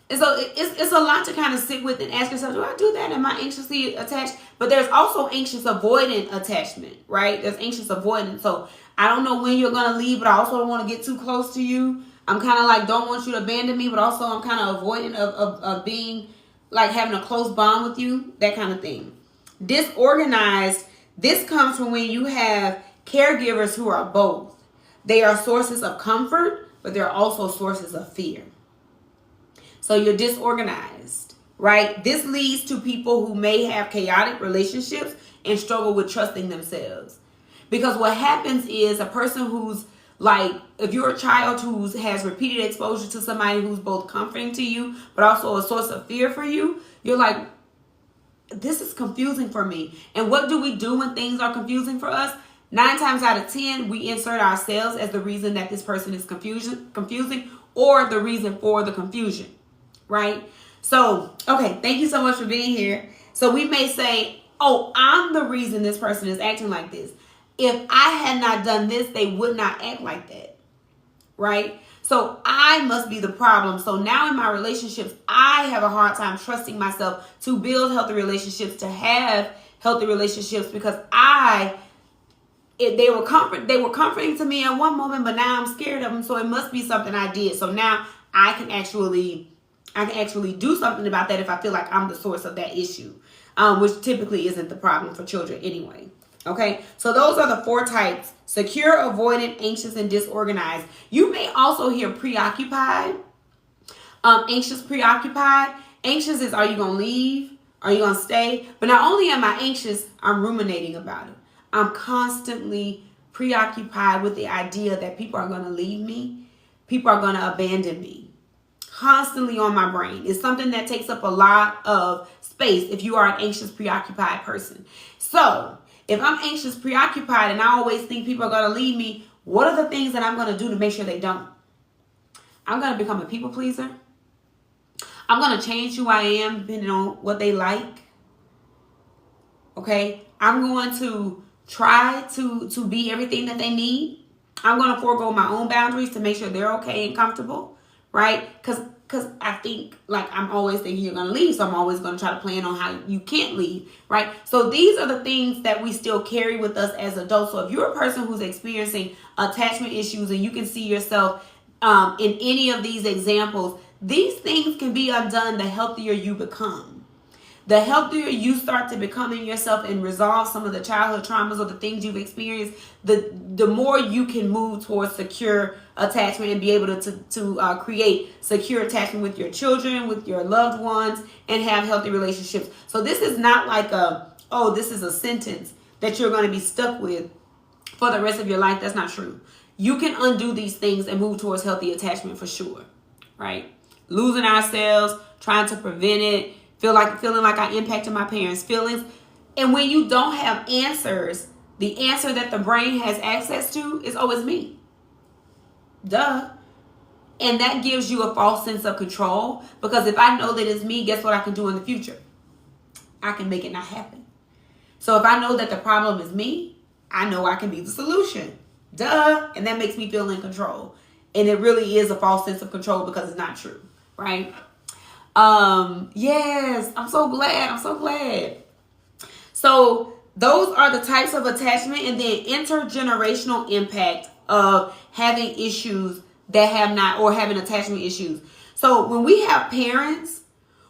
And so it's a lot to kind of sit with and ask yourself, do I do that? Am I anxiously attached? But there's also anxious avoidant attachment, right? There's anxious avoidance. So I don't know when you're going to leave, but I also don't want to get too close to you. I'm kind of like, don't want you to abandon me, but also I'm kind of avoidant of being, like, having a close bond with you, that kind of thing. Disorganized, this comes from when you have caregivers who are both. They are sources of comfort, but they're also sources of fear. So you're disorganized, right? This leads to people who may have chaotic relationships and struggle with trusting themselves. Because what happens is a person who's like, if you're a child who has repeated exposure to somebody who's both comforting to you, but also a source of fear for you, you're like, this is confusing for me. And what do we do when things are confusing for us? 9 times out of 10, we insert ourselves as the reason that this person is confusing or the reason for the confusion, right? So, okay, thank you so much for being here. So we may say, oh, I'm the reason this person is acting like this. If I had not done this, they would not act like that, right? So I must be the problem. So now in my relationships, I have a hard time trusting myself to build healthy relationships, to have healthy relationships, because they were comforting to me at one moment, but now I'm scared of them. So it must be something I did. So now I can actually I can actually do something about that if I feel like I'm the source of that issue, which typically isn't the problem for children anyway. Okay, so those are the 4 types: secure, avoidant, anxious, and disorganized. You may also hear preoccupied, anxious, preoccupied. Anxious is, are you going to leave? Are you going to stay? But not only am I anxious, I'm ruminating about it. I'm constantly preoccupied with the idea that people are going to leave me. People are going to abandon me. Constantly on my brain. It's something that takes up a lot of space if you are an anxious, preoccupied person. So if I'm anxious, preoccupied, and I always think people are going to leave me, what are the things that I'm going to do to make sure they don't? I'm going to become a people pleaser. I'm going to change who I am depending on what they like. Okay? I'm going to try to be everything that they need. I'm going to forego my own boundaries to make sure they're okay and comfortable. Right? Because I think, like, I'm always thinking you're going to leave, so I'm always going to try to plan on how you can't leave, right? So these are the things that we still carry with us as adults. So if you're a person who's experiencing attachment issues and you can see yourself in any of these examples, these things can be undone the healthier you become. The healthier you start to become in yourself and resolve some of the childhood traumas or the things you've experienced, the more you can move towards secure attachment and be able to create secure attachment with your children, with your loved ones, and have healthy relationships. So this is not like this is a sentence that you're going to be stuck with for the rest of your life. That's not true. You can undo these things and move towards healthy attachment for sure, right? Losing ourselves, trying to prevent it, feeling like I impacted my parents' feelings. And when you don't have answers, the answer that the brain has access to is always me. Duh. And that gives you a false sense of control, because if I know that it's me, guess what I can do in the future? I can make it not happen. So if I know that the problem is me, I know I can be the solution. Duh. And that makes me feel in control. And it really is a false sense of control because it's not true, right? Yes, I'm so glad. So those are the types of attachment, and then intergenerational impact of having issues that have not, or having attachment issues. So when we have parents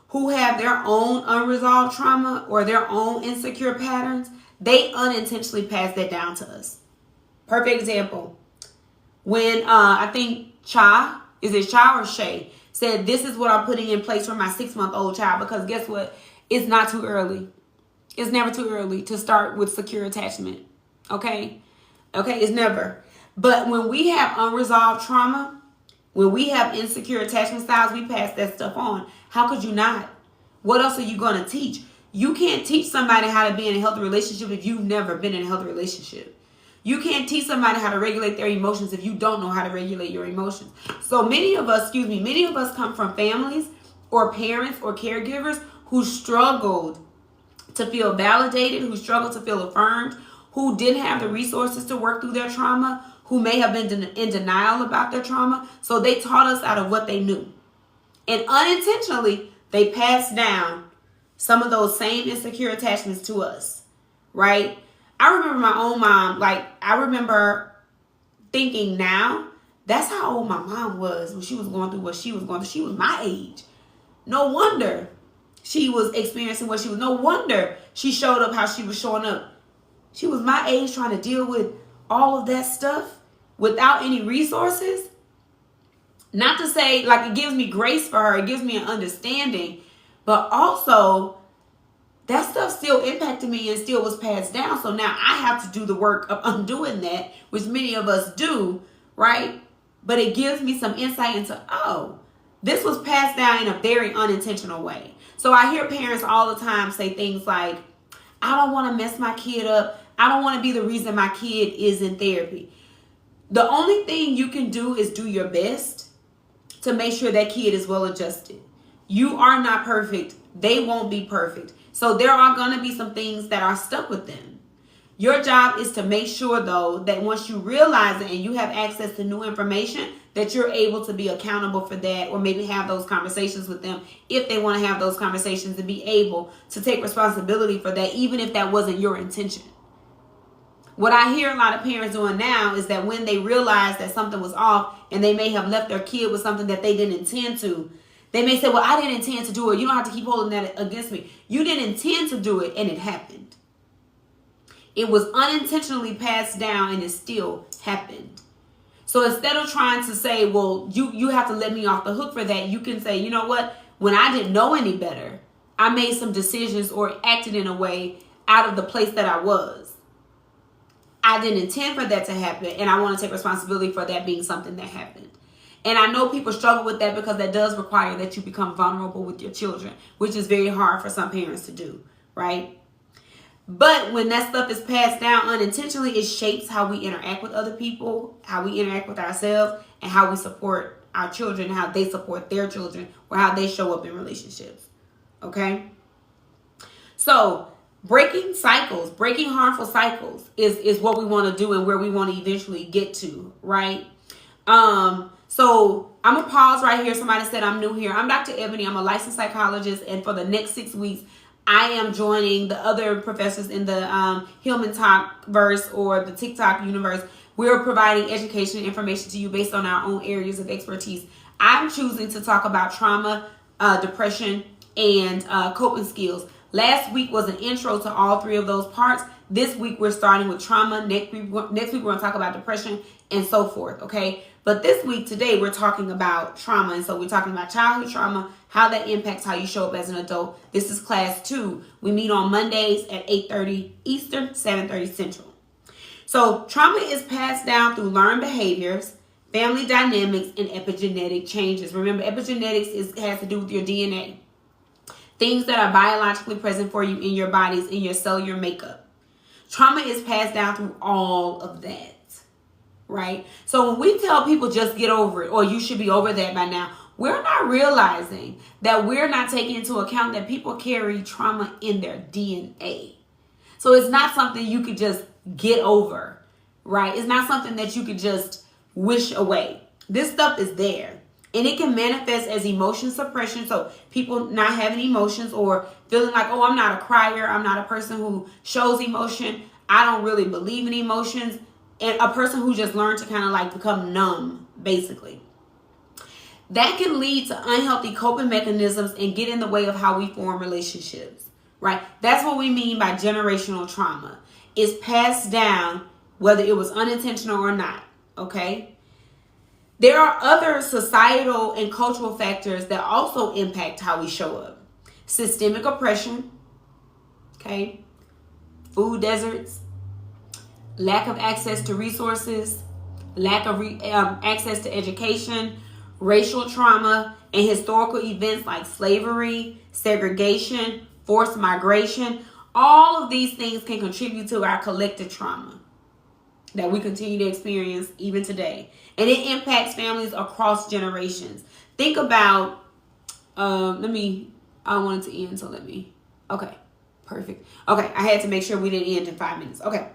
who have their own unresolved trauma or their own insecure patterns, they unintentionally pass that down to us. Perfect example. When I think Cha or Shay said, this is what I'm putting in place for my 6-month-old child, because guess what? It's not too early. It's never too early to start with secure attachment. Okay? Okay, it's never. But when we have unresolved trauma, when we have insecure attachment styles, we pass that stuff on. How could you not? What else are you going to teach? You can't teach somebody how to be in a healthy relationship if you've never been in a healthy relationship. You can't teach somebody how to regulate their emotions if you don't know how to regulate your emotions. So many of us come from families or parents or caregivers who struggled to feel validated, who struggled to feel affirmed, who didn't have the resources to work through their trauma, who may have been in denial about their trauma. So they taught us out of what they knew. And unintentionally, they passed down some of those same insecure attachments to us, right? I remember my own mom, like, I remember thinking now, that's how old my mom was when she was going through what she was going through. She was my age. No wonder she was experiencing what she was. No wonder she showed up how she was showing up. She was my age trying to deal with all of that stuff without any resources. Not to say, like, it gives me grace for her. It gives me an understanding. But also, that stuff still impacted me and still was passed down. So now I have to do the work of undoing that, which many of us do, right? But it gives me some insight into, this was passed down in a very unintentional way. So I hear parents all the time say things like, I don't want to mess my kid up. I don't want to be the reason my kid is in therapy. The only thing you can do is do your best to make sure that kid is well adjusted. You are not perfect. They won't be perfect. So there are going to be some things that are stuck with them. Your job is to make sure, though, that once you realize it and you have access to new information, that you're able to be accountable for that, or maybe have those conversations with them if they want to have those conversations, and be able to take responsibility for that, even if that wasn't your intention. What I hear a lot of parents doing now is that when they realize that something was off and they may have left their kid with something that they didn't intend to, They may say, well, I didn't intend to do it. You don't have to keep holding that against me. You didn't intend to do it, and it happened. It was unintentionally passed down, and it still happened. So instead of trying to say, well, you have to let me off the hook for that, you can say, you know what? When I didn't know any better, I made some decisions or acted in a way out of the place that I was. I didn't intend for that to happen, and I want to take responsibility for that being something that happened. And I know people struggle with that because that does require that you become vulnerable with your children, which is very hard for some parents to do, right? But when that stuff is passed down unintentionally, it shapes how we interact with other people, how we interact with ourselves, and how we support our children, how they support their children, or how they show up in relationships. Okay? So breaking cycles, breaking harmful cycles is what we want to do and where we want to eventually get to, right? So I'm going to pause right here. Somebody said I'm new here. I'm Dr. Ebony. I'm a licensed psychologist. And for the next 6 weeks, I am joining the other professors in the HillmanTok verse or the TikTok universe. We're providing education and information to you based on our own areas of expertise. I'm choosing to talk about trauma, depression, and coping skills. Last week was an intro to all three of those parts. This week we're starting with trauma. Next week we're going to talk about depression and so forth, okay? But this week, today, we're talking about trauma. And so we're talking about childhood trauma, how that impacts how you show up as an adult. This is class 2. We meet on Mondays at 8:30 Eastern, 7:30 Central. So trauma is passed down through learned behaviors, family dynamics, and epigenetic changes. Remember, epigenetics has to do with your DNA. Things that are biologically present for you in your bodies, in your cellular makeup. Trauma is passed down through all of that. Right? So when we tell people just get over it, or you should be over that by now, we're not realizing that we're not taking into account that people carry trauma in their DNA. So it's not something you could just get over, right? It's not something that you could just wish away. This stuff is there. And it can manifest as emotion suppression. So people not having emotions or feeling like, oh, I'm not a crier. I'm not a person who shows emotion. I don't really believe in emotions. And a person who just learned to kind of like become numb, basically. That can lead to unhealthy coping mechanisms and get in the way of how we form relationships, right? That's what we mean by generational trauma. It's passed down, whether it was unintentional or not, okay? There are other societal and cultural factors that also impact how we show up. Systemic oppression, okay? Food deserts. Lack of access to resources, lack of access to education, racial trauma, and historical events like slavery, segregation, forced migration. All of these things can contribute to our collective trauma that we continue to experience even today. And it impacts families across generations. Think about, I wanted to end, so okay, perfect. Okay, I had to make sure we didn't end in 5 minutes. Okay.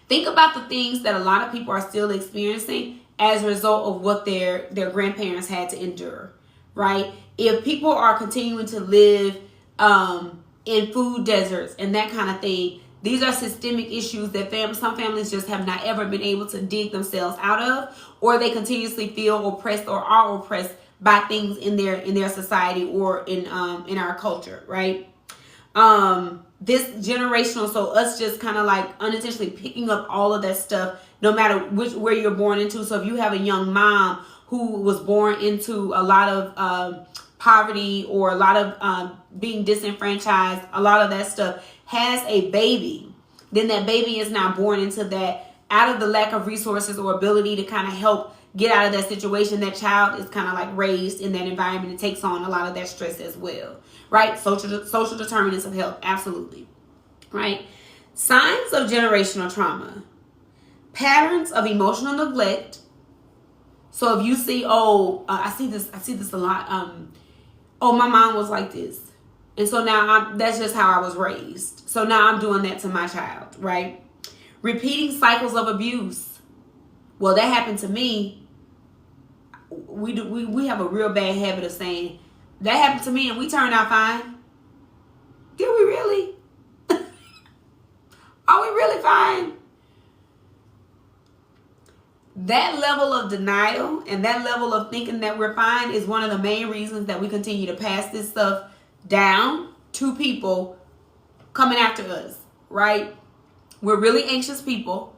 Think about the things that a lot of people are still experiencing as a result of what their grandparents had to endure, right? If people are continuing to live in food deserts and that kind of thing, these are systemic issues that some families just have not ever been able to dig themselves out of, or they continuously feel oppressed or are oppressed by things in their society or in our culture, right? This generational, so us just kind of like unintentionally picking up all of that stuff, no matter where you're born into. So if you have a young mom who was born into a lot of poverty or a lot of being disenfranchised, a lot of that stuff, has a baby, then that baby is now born into that, out of the lack of resources or ability to kind of help get out of that situation. That child is kind of like raised in that environment and takes on a lot of that stress as well. Right? Social determinants of health. Absolutely. Right? Signs of generational trauma. Patterns of emotional neglect. So if you see, I see this a lot. My mom was like this. And so now that's just how I was raised. So now I'm doing that to my child, right? Repeating cycles of abuse. Well, that happened to me. We have a real bad habit of saying, that happened to me and we turned out fine. Did we really? Are we really fine? That level of denial and that level of thinking that we're fine is one of the main reasons that we continue to pass this stuff down to people coming after us, right? We're really anxious people.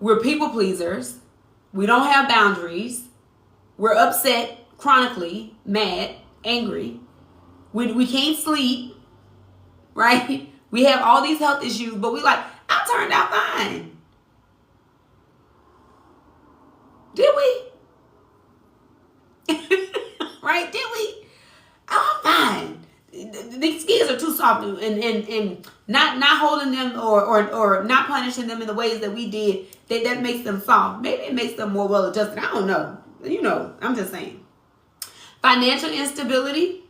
We're people pleasers. We don't have boundaries. We're upset, chronically, mad, angry. We can't sleep, right? We have all these health issues, but we like, I turned out fine. Did we? Right? Did we? I'm fine. These kids are too soft, and not holding them or not punishing them in the ways that we did, that makes them soft. Maybe it makes them more well adjusted. I don't know. I'm just saying. Financial instability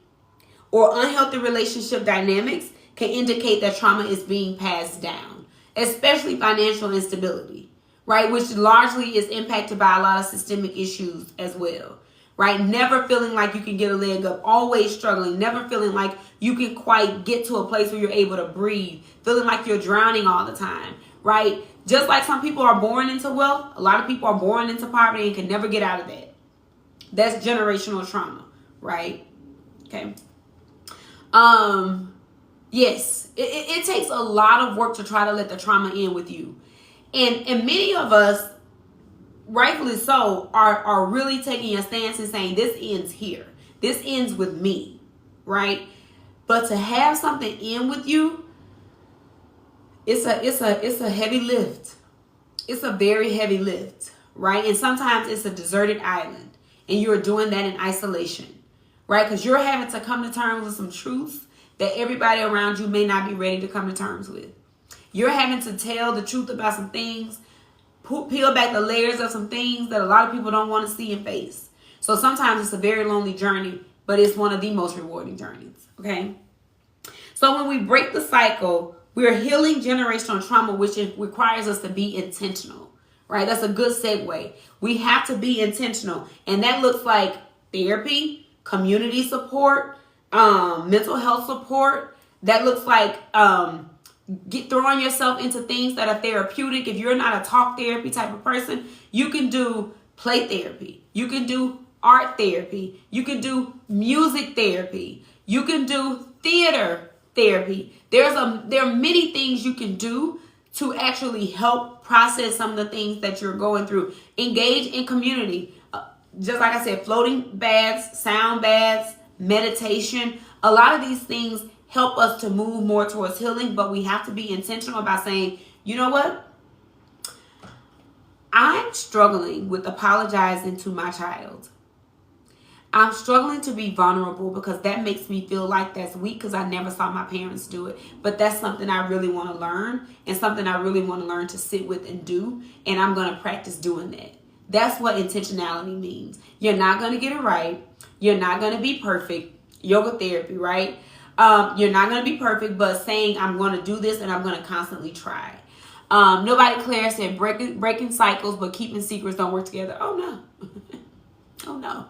or unhealthy relationship dynamics can indicate that trauma is being passed down, especially financial instability, right? Which largely is impacted by a lot of systemic issues as well, right? Never feeling like you can get a leg up, always struggling, never feeling like you can quite get to a place where you're able to breathe, feeling like you're drowning all the time, right? Just like some people are born into wealth, a lot of people are born into poverty and can never get out of that. That's generational trauma, right? Okay. Yes, it takes a lot of work to try to let the trauma in with you. And many of us, rightfully so, are really taking a stance and saying, this ends here. This ends with me, right? But to have something end with you, it's a heavy lift. It's a very heavy lift, right? And sometimes it's a deserted island, and you're doing that in isolation, right? Because you're having to come to terms with some truths that everybody around you may not be ready to come to terms with. You're having to tell the truth about some things, peel back the layers of some things that a lot of people don't want to see and face. So sometimes it's a very lonely journey, but it's one of the most rewarding journeys, okay? So when we break the cycle, we're healing generational trauma, which requires us to be intentional, right? That's a good segue. We have to be intentional, and that looks like therapy, community support, mental health support. That looks like throwing yourself into things that are therapeutic. If you're not a talk therapy type of person, you can do play therapy. You can do art therapy. You can do music therapy. You can do theater therapy. There are many things you can do to actually help process some of the things that you're going through. Engage in community. Just like I said, floating baths, sound baths, meditation. A lot of these things help us to move more towards healing, but we have to be intentional about saying, you know what? I'm struggling with apologizing to my child. I'm struggling to be vulnerable because that makes me feel like that's weak because I never saw my parents do it. But that's something I really want to learn and something I really want to learn to sit with and do. And I'm going to practice doing that. That's what intentionality means. You're not going to get it right. You're not going to be perfect. Yoga therapy, right? You're not going to be perfect, but saying I'm going to do this and I'm going to constantly try. Nobody Claire said breaking cycles, but keeping secrets don't work together. Oh, no. Oh, no.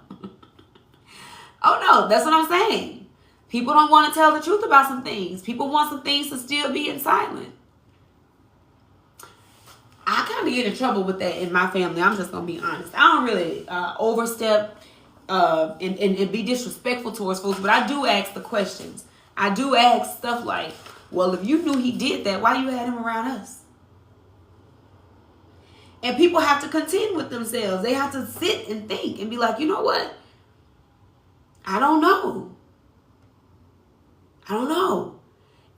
Oh, no. That's what I'm saying. People don't want to tell the truth about some things. People want some things to still be in silent. I kind of get in trouble with that in my family. I'm just going to be honest. I don't really overstep and be disrespectful towards folks, but I do ask the questions. I do ask stuff like, well, if you knew he did that, why you had him around us? And people have to contend with themselves. They have to sit and think and be like, you know what? I don't know. I don't know.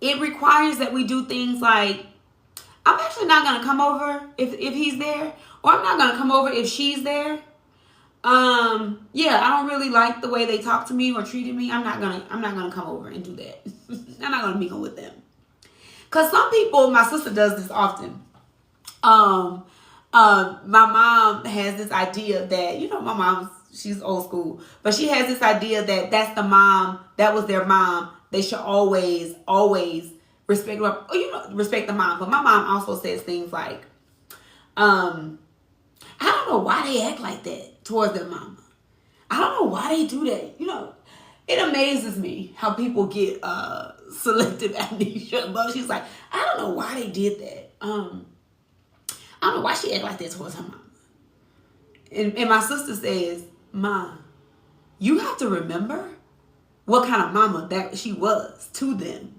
It requires that we do things like, I'm actually not going to come over if he's there, or I'm not going to come over if she's there. Yeah, I don't really like the way they talk to me or treated me. I'm not gonna come over and do that. I'm not gonna mingle with them. Cause some people, my sister does this often. My mom has this idea that, my mom, she's old school, but she has this idea that that's the mom, that was their mom. They should always respect her, respect the mom. But my mom also says things like, I don't know why they act like that towards their mama. I don't know why they do that. It amazes me how people get selective amnesia. But she's like, I don't know why they did that. I don't know why she act like that towards her mama. And my sister says, Ma, you have to remember what kind of mama that she was to them.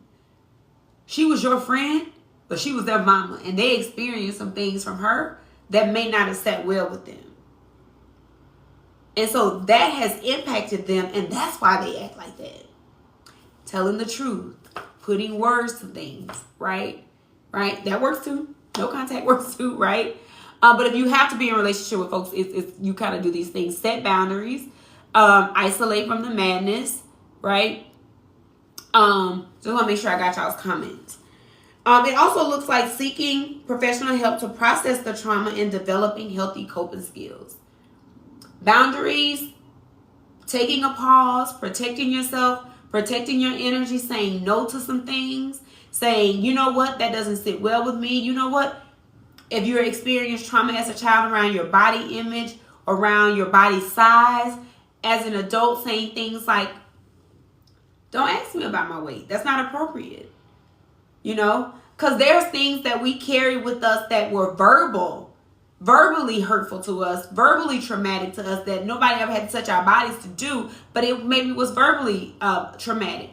She was your friend, but she was their mama. And they experienced some things from her that may not have sat well with them. And so that has impacted them, and that's why they act like that. Telling the truth, putting words to things, right? Right? That works too. No contact works too, right? But if you have to be in a relationship with folks, you kind of do these things. Set boundaries. Isolate from the madness, right? Just want to make sure I got y'all's comments. It also looks like seeking professional help to process the trauma and developing healthy coping skills. Boundaries, taking a pause, protecting yourself, protecting your energy, saying no to some things, saying, you know what, that doesn't sit well with me. You know what, if you're experiencing trauma as a child around your body image, around your body size, as an adult, saying things like, don't ask me about my weight. That's not appropriate. You know, because there's things that we carry with us that were verbally hurtful to us, verbally traumatic to us, that nobody ever had to touch our bodies to do, but it maybe was verbally traumatic,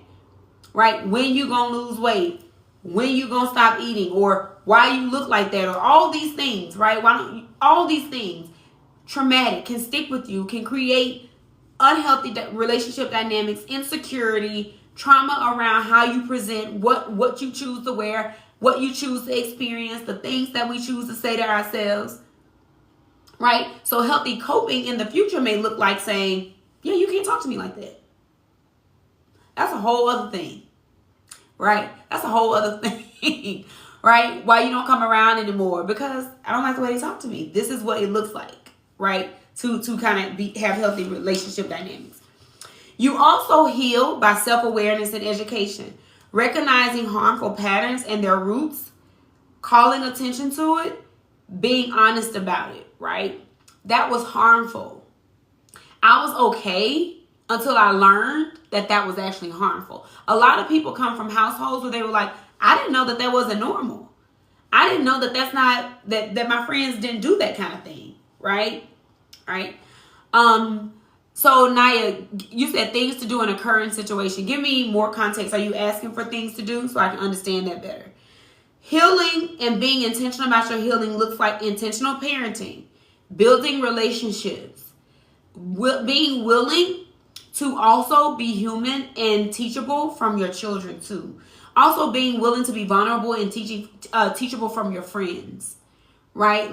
right? When you gonna lose weight, when you gonna stop eating, or why you look like that, or all these things, right? All these things, traumatic, can stick with you, can create unhealthy relationship dynamics, insecurity, trauma around how you present, what you choose to wear, what you choose to experience, the things that we choose to say to ourselves, right? So healthy coping in the future may look like saying, yeah, you can't talk to me like that. That's a whole other thing, right? That's a whole other thing, right? Why you don't come around anymore? Because I don't like the way they talk to me. This is what it looks like, right? To kind of have healthy relationship dynamics. You also heal by self-awareness and education, recognizing harmful patterns and their roots, calling attention to it, being honest about it, right? That was harmful. I was okay until I learned that was actually harmful. A lot of people come from households where they were like, I didn't know that wasn't normal. I didn't know that my friends didn't do that kind of thing, right? Right? So Naya, you said things to do in a current situation. Give me more context. Are you asking for things to do so I can understand that better? Healing and being intentional about your healing looks like intentional parenting, building relationships, being willing to also be human and teachable from your children too. Also being willing to be vulnerable and teachable from your friends, right?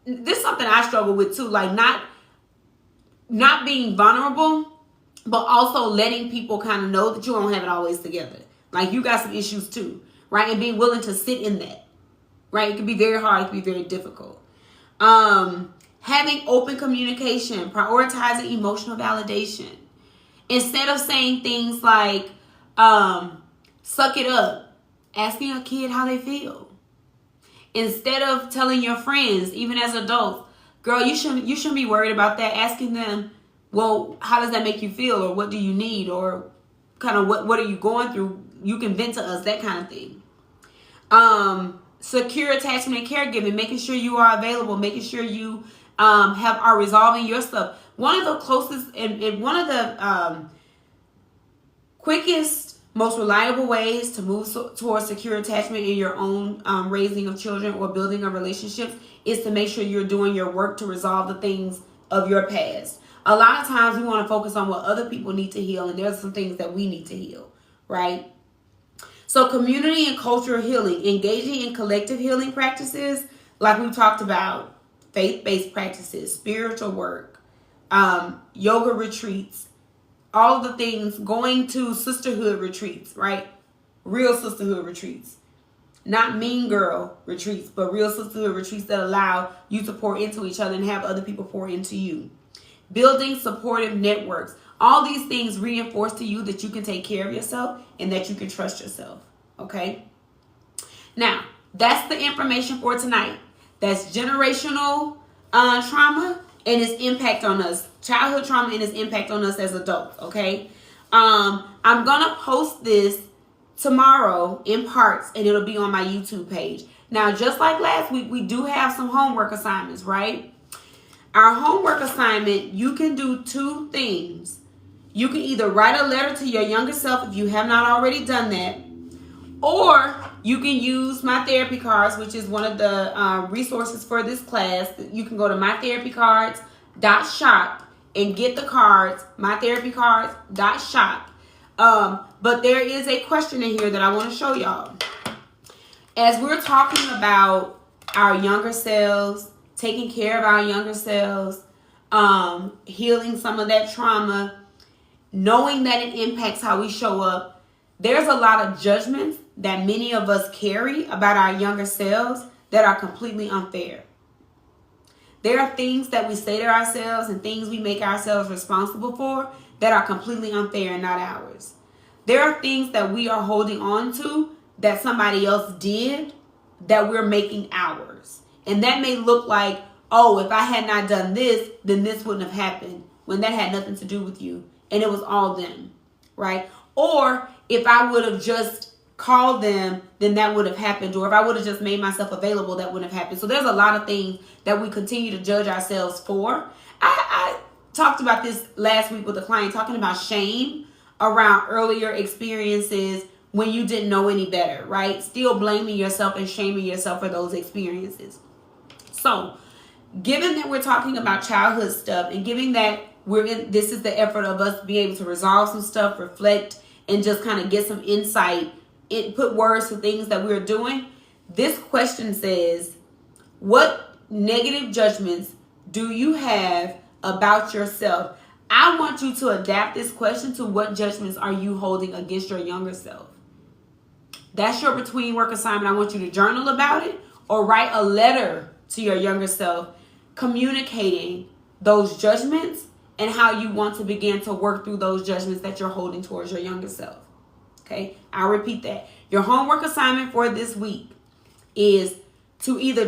This is something I struggle with too, like not being vulnerable, but also letting people kind of know that you don't have it always together. Like you got some issues too, right? And being willing to sit in that, right? It can be very hard. It can be very difficult. Having open communication, prioritizing emotional validation. Instead of saying things like, suck it up, asking a kid how they feel. Instead of telling your friends, even as adults, girl, you shouldn't be worried about that. Asking them, well, how does that make you feel? Or what do you need? Or kind of what are you going through? You can vent to us, that kind of thing. Secure attachment and caregiving, making sure you are available, making sure you are resolving your stuff. One of the closest and one of the quickest, most reliable ways to move towards secure attachment in your own raising of children or building of relationships is to make sure you're doing your work to resolve the things of your past. A lot of times we want to focus on what other people need to heal, and there's some things that we need to heal, right? So community and cultural healing, engaging in collective healing practices, like we talked about, faith-based practices, spiritual work, yoga retreats, all the things, going to sisterhood retreats, right? Real sisterhood retreats. Not mean girl retreats, but real sisterhood retreats that allow you to pour into each other and have other people pour into you. Building supportive networks. All these things reinforce to you that you can take care of yourself and that you can trust yourself, okay? Now, that's the information for tonight. That's generational trauma and its impact on us. Childhood trauma and its impact on us as adults, okay? I'm going to post this tomorrow in parts, and it'll be on my YouTube page. Now, just like last week, we do have some homework assignments, right? Our homework assignment, you can do two things. You can either write a letter to your younger self if you have not already done that, or you can use my therapy cards, which is one of the resources for this class. You can go to mytherapycards.shop and get the cards, mytherapycards.shop. But there is a question in here that I want to show y'all. As we're talking about our younger selves, taking care of our younger selves, healing some of that trauma, knowing that it impacts how we show up, there's a lot of judgments that many of us carry about our younger selves that are completely unfair. There are things that we say to ourselves and things we make ourselves responsible for that are completely unfair and not ours. There are things that we are holding on to that somebody else did that we're making ours. And that may look like, oh, if I had not done this, then this wouldn't have happened, when that had nothing to do with you. And it was all them, right? Or if I would have just called them, then that would have happened. Or if I would have just made myself available, that wouldn't have happened. So there's a lot of things that we continue to judge ourselves for. I talked about this last week with a client, talking about shame around earlier experiences when you didn't know any better, right? Still blaming yourself and shaming yourself for those experiences. So given that we're talking about childhood stuff, and given that this is the effort of us being able to resolve some stuff, reflect, and just kind of get some insight, put words to things that we're doing. This question says, what negative judgments do you have about yourself? I want you to adapt this question to what judgments are you holding against your younger self. That's your between work assignment. I want you to journal about it or write a letter to your younger self communicating those judgments and how you want to begin to work through those judgments that you're holding towards your younger self. Okay, I'll repeat that. Your homework assignment for this week is to either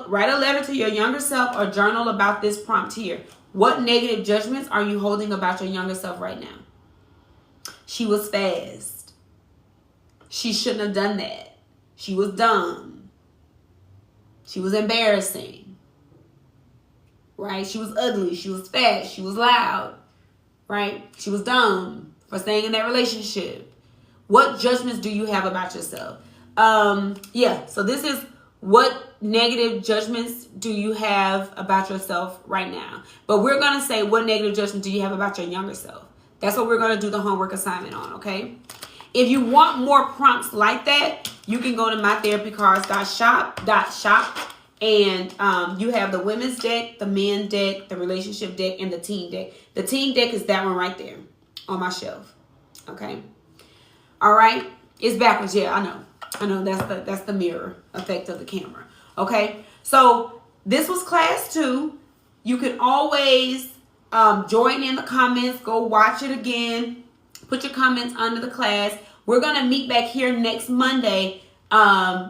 write a letter to your younger self or journal about this prompt here. What negative judgments are you holding about your younger self right now? She was fast. She shouldn't have done that. She was dumb. She was embarrassing. Right? She was ugly. She was fat. She was loud. Right? She was dumb for staying in that relationship. What judgments do you have about yourself? So this is what negative judgments do you have about yourself right now? But we're going to say, what negative judgments do you have about your younger self? That's what we're going to do the homework assignment on, okay? If you want more prompts like that, you can go to mytherapycards.shop, and you have the women's deck, the men's deck, the relationship deck, and the teen deck. The teen deck is that one right there on my shelf, okay? All right, it's backwards. Yeah, I know. That's the mirror effect of the camera. Okay, so this was class 2. You can always join in the comments. Go watch it again. Put your comments under the class. We're gonna meet back here next Monday,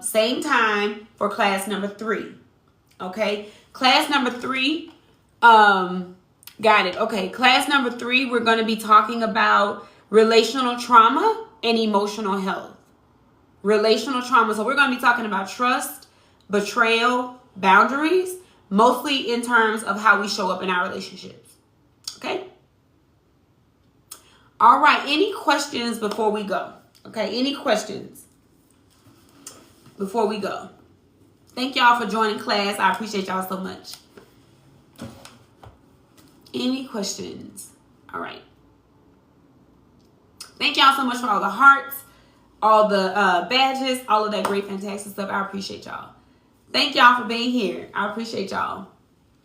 same time for class number 3. Okay, class number 3. Got it. Okay, class number 3. We're gonna be talking about relational trauma and emotional health. Relational trauma. So we're going to be talking about trust, betrayal, boundaries, mostly in terms of how we show up in our relationships. Okay? All right. Any questions before we go? Okay. Any questions before we go? Thank y'all for joining class. I appreciate y'all so much. Any questions? All right. Thank y'all so much for all the hearts, all the badges, all of that great, fantastic stuff. I appreciate y'all. Thank y'all for being here. I appreciate y'all.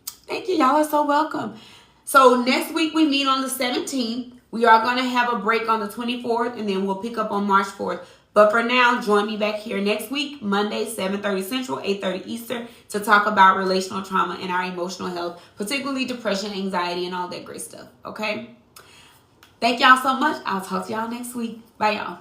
Thank you. Y'all are so welcome. So next week we meet on the 17th. We are going to have a break on the 24th, and then we'll pick up on March 4th. But for now, join me back here next week, Monday, 7:30 Central, 8:30 Eastern, to talk about relational trauma and our emotional health, particularly depression, anxiety, and all that great stuff. Okay? Thank y'all so much. I'll talk to y'all next week. Bye, y'all.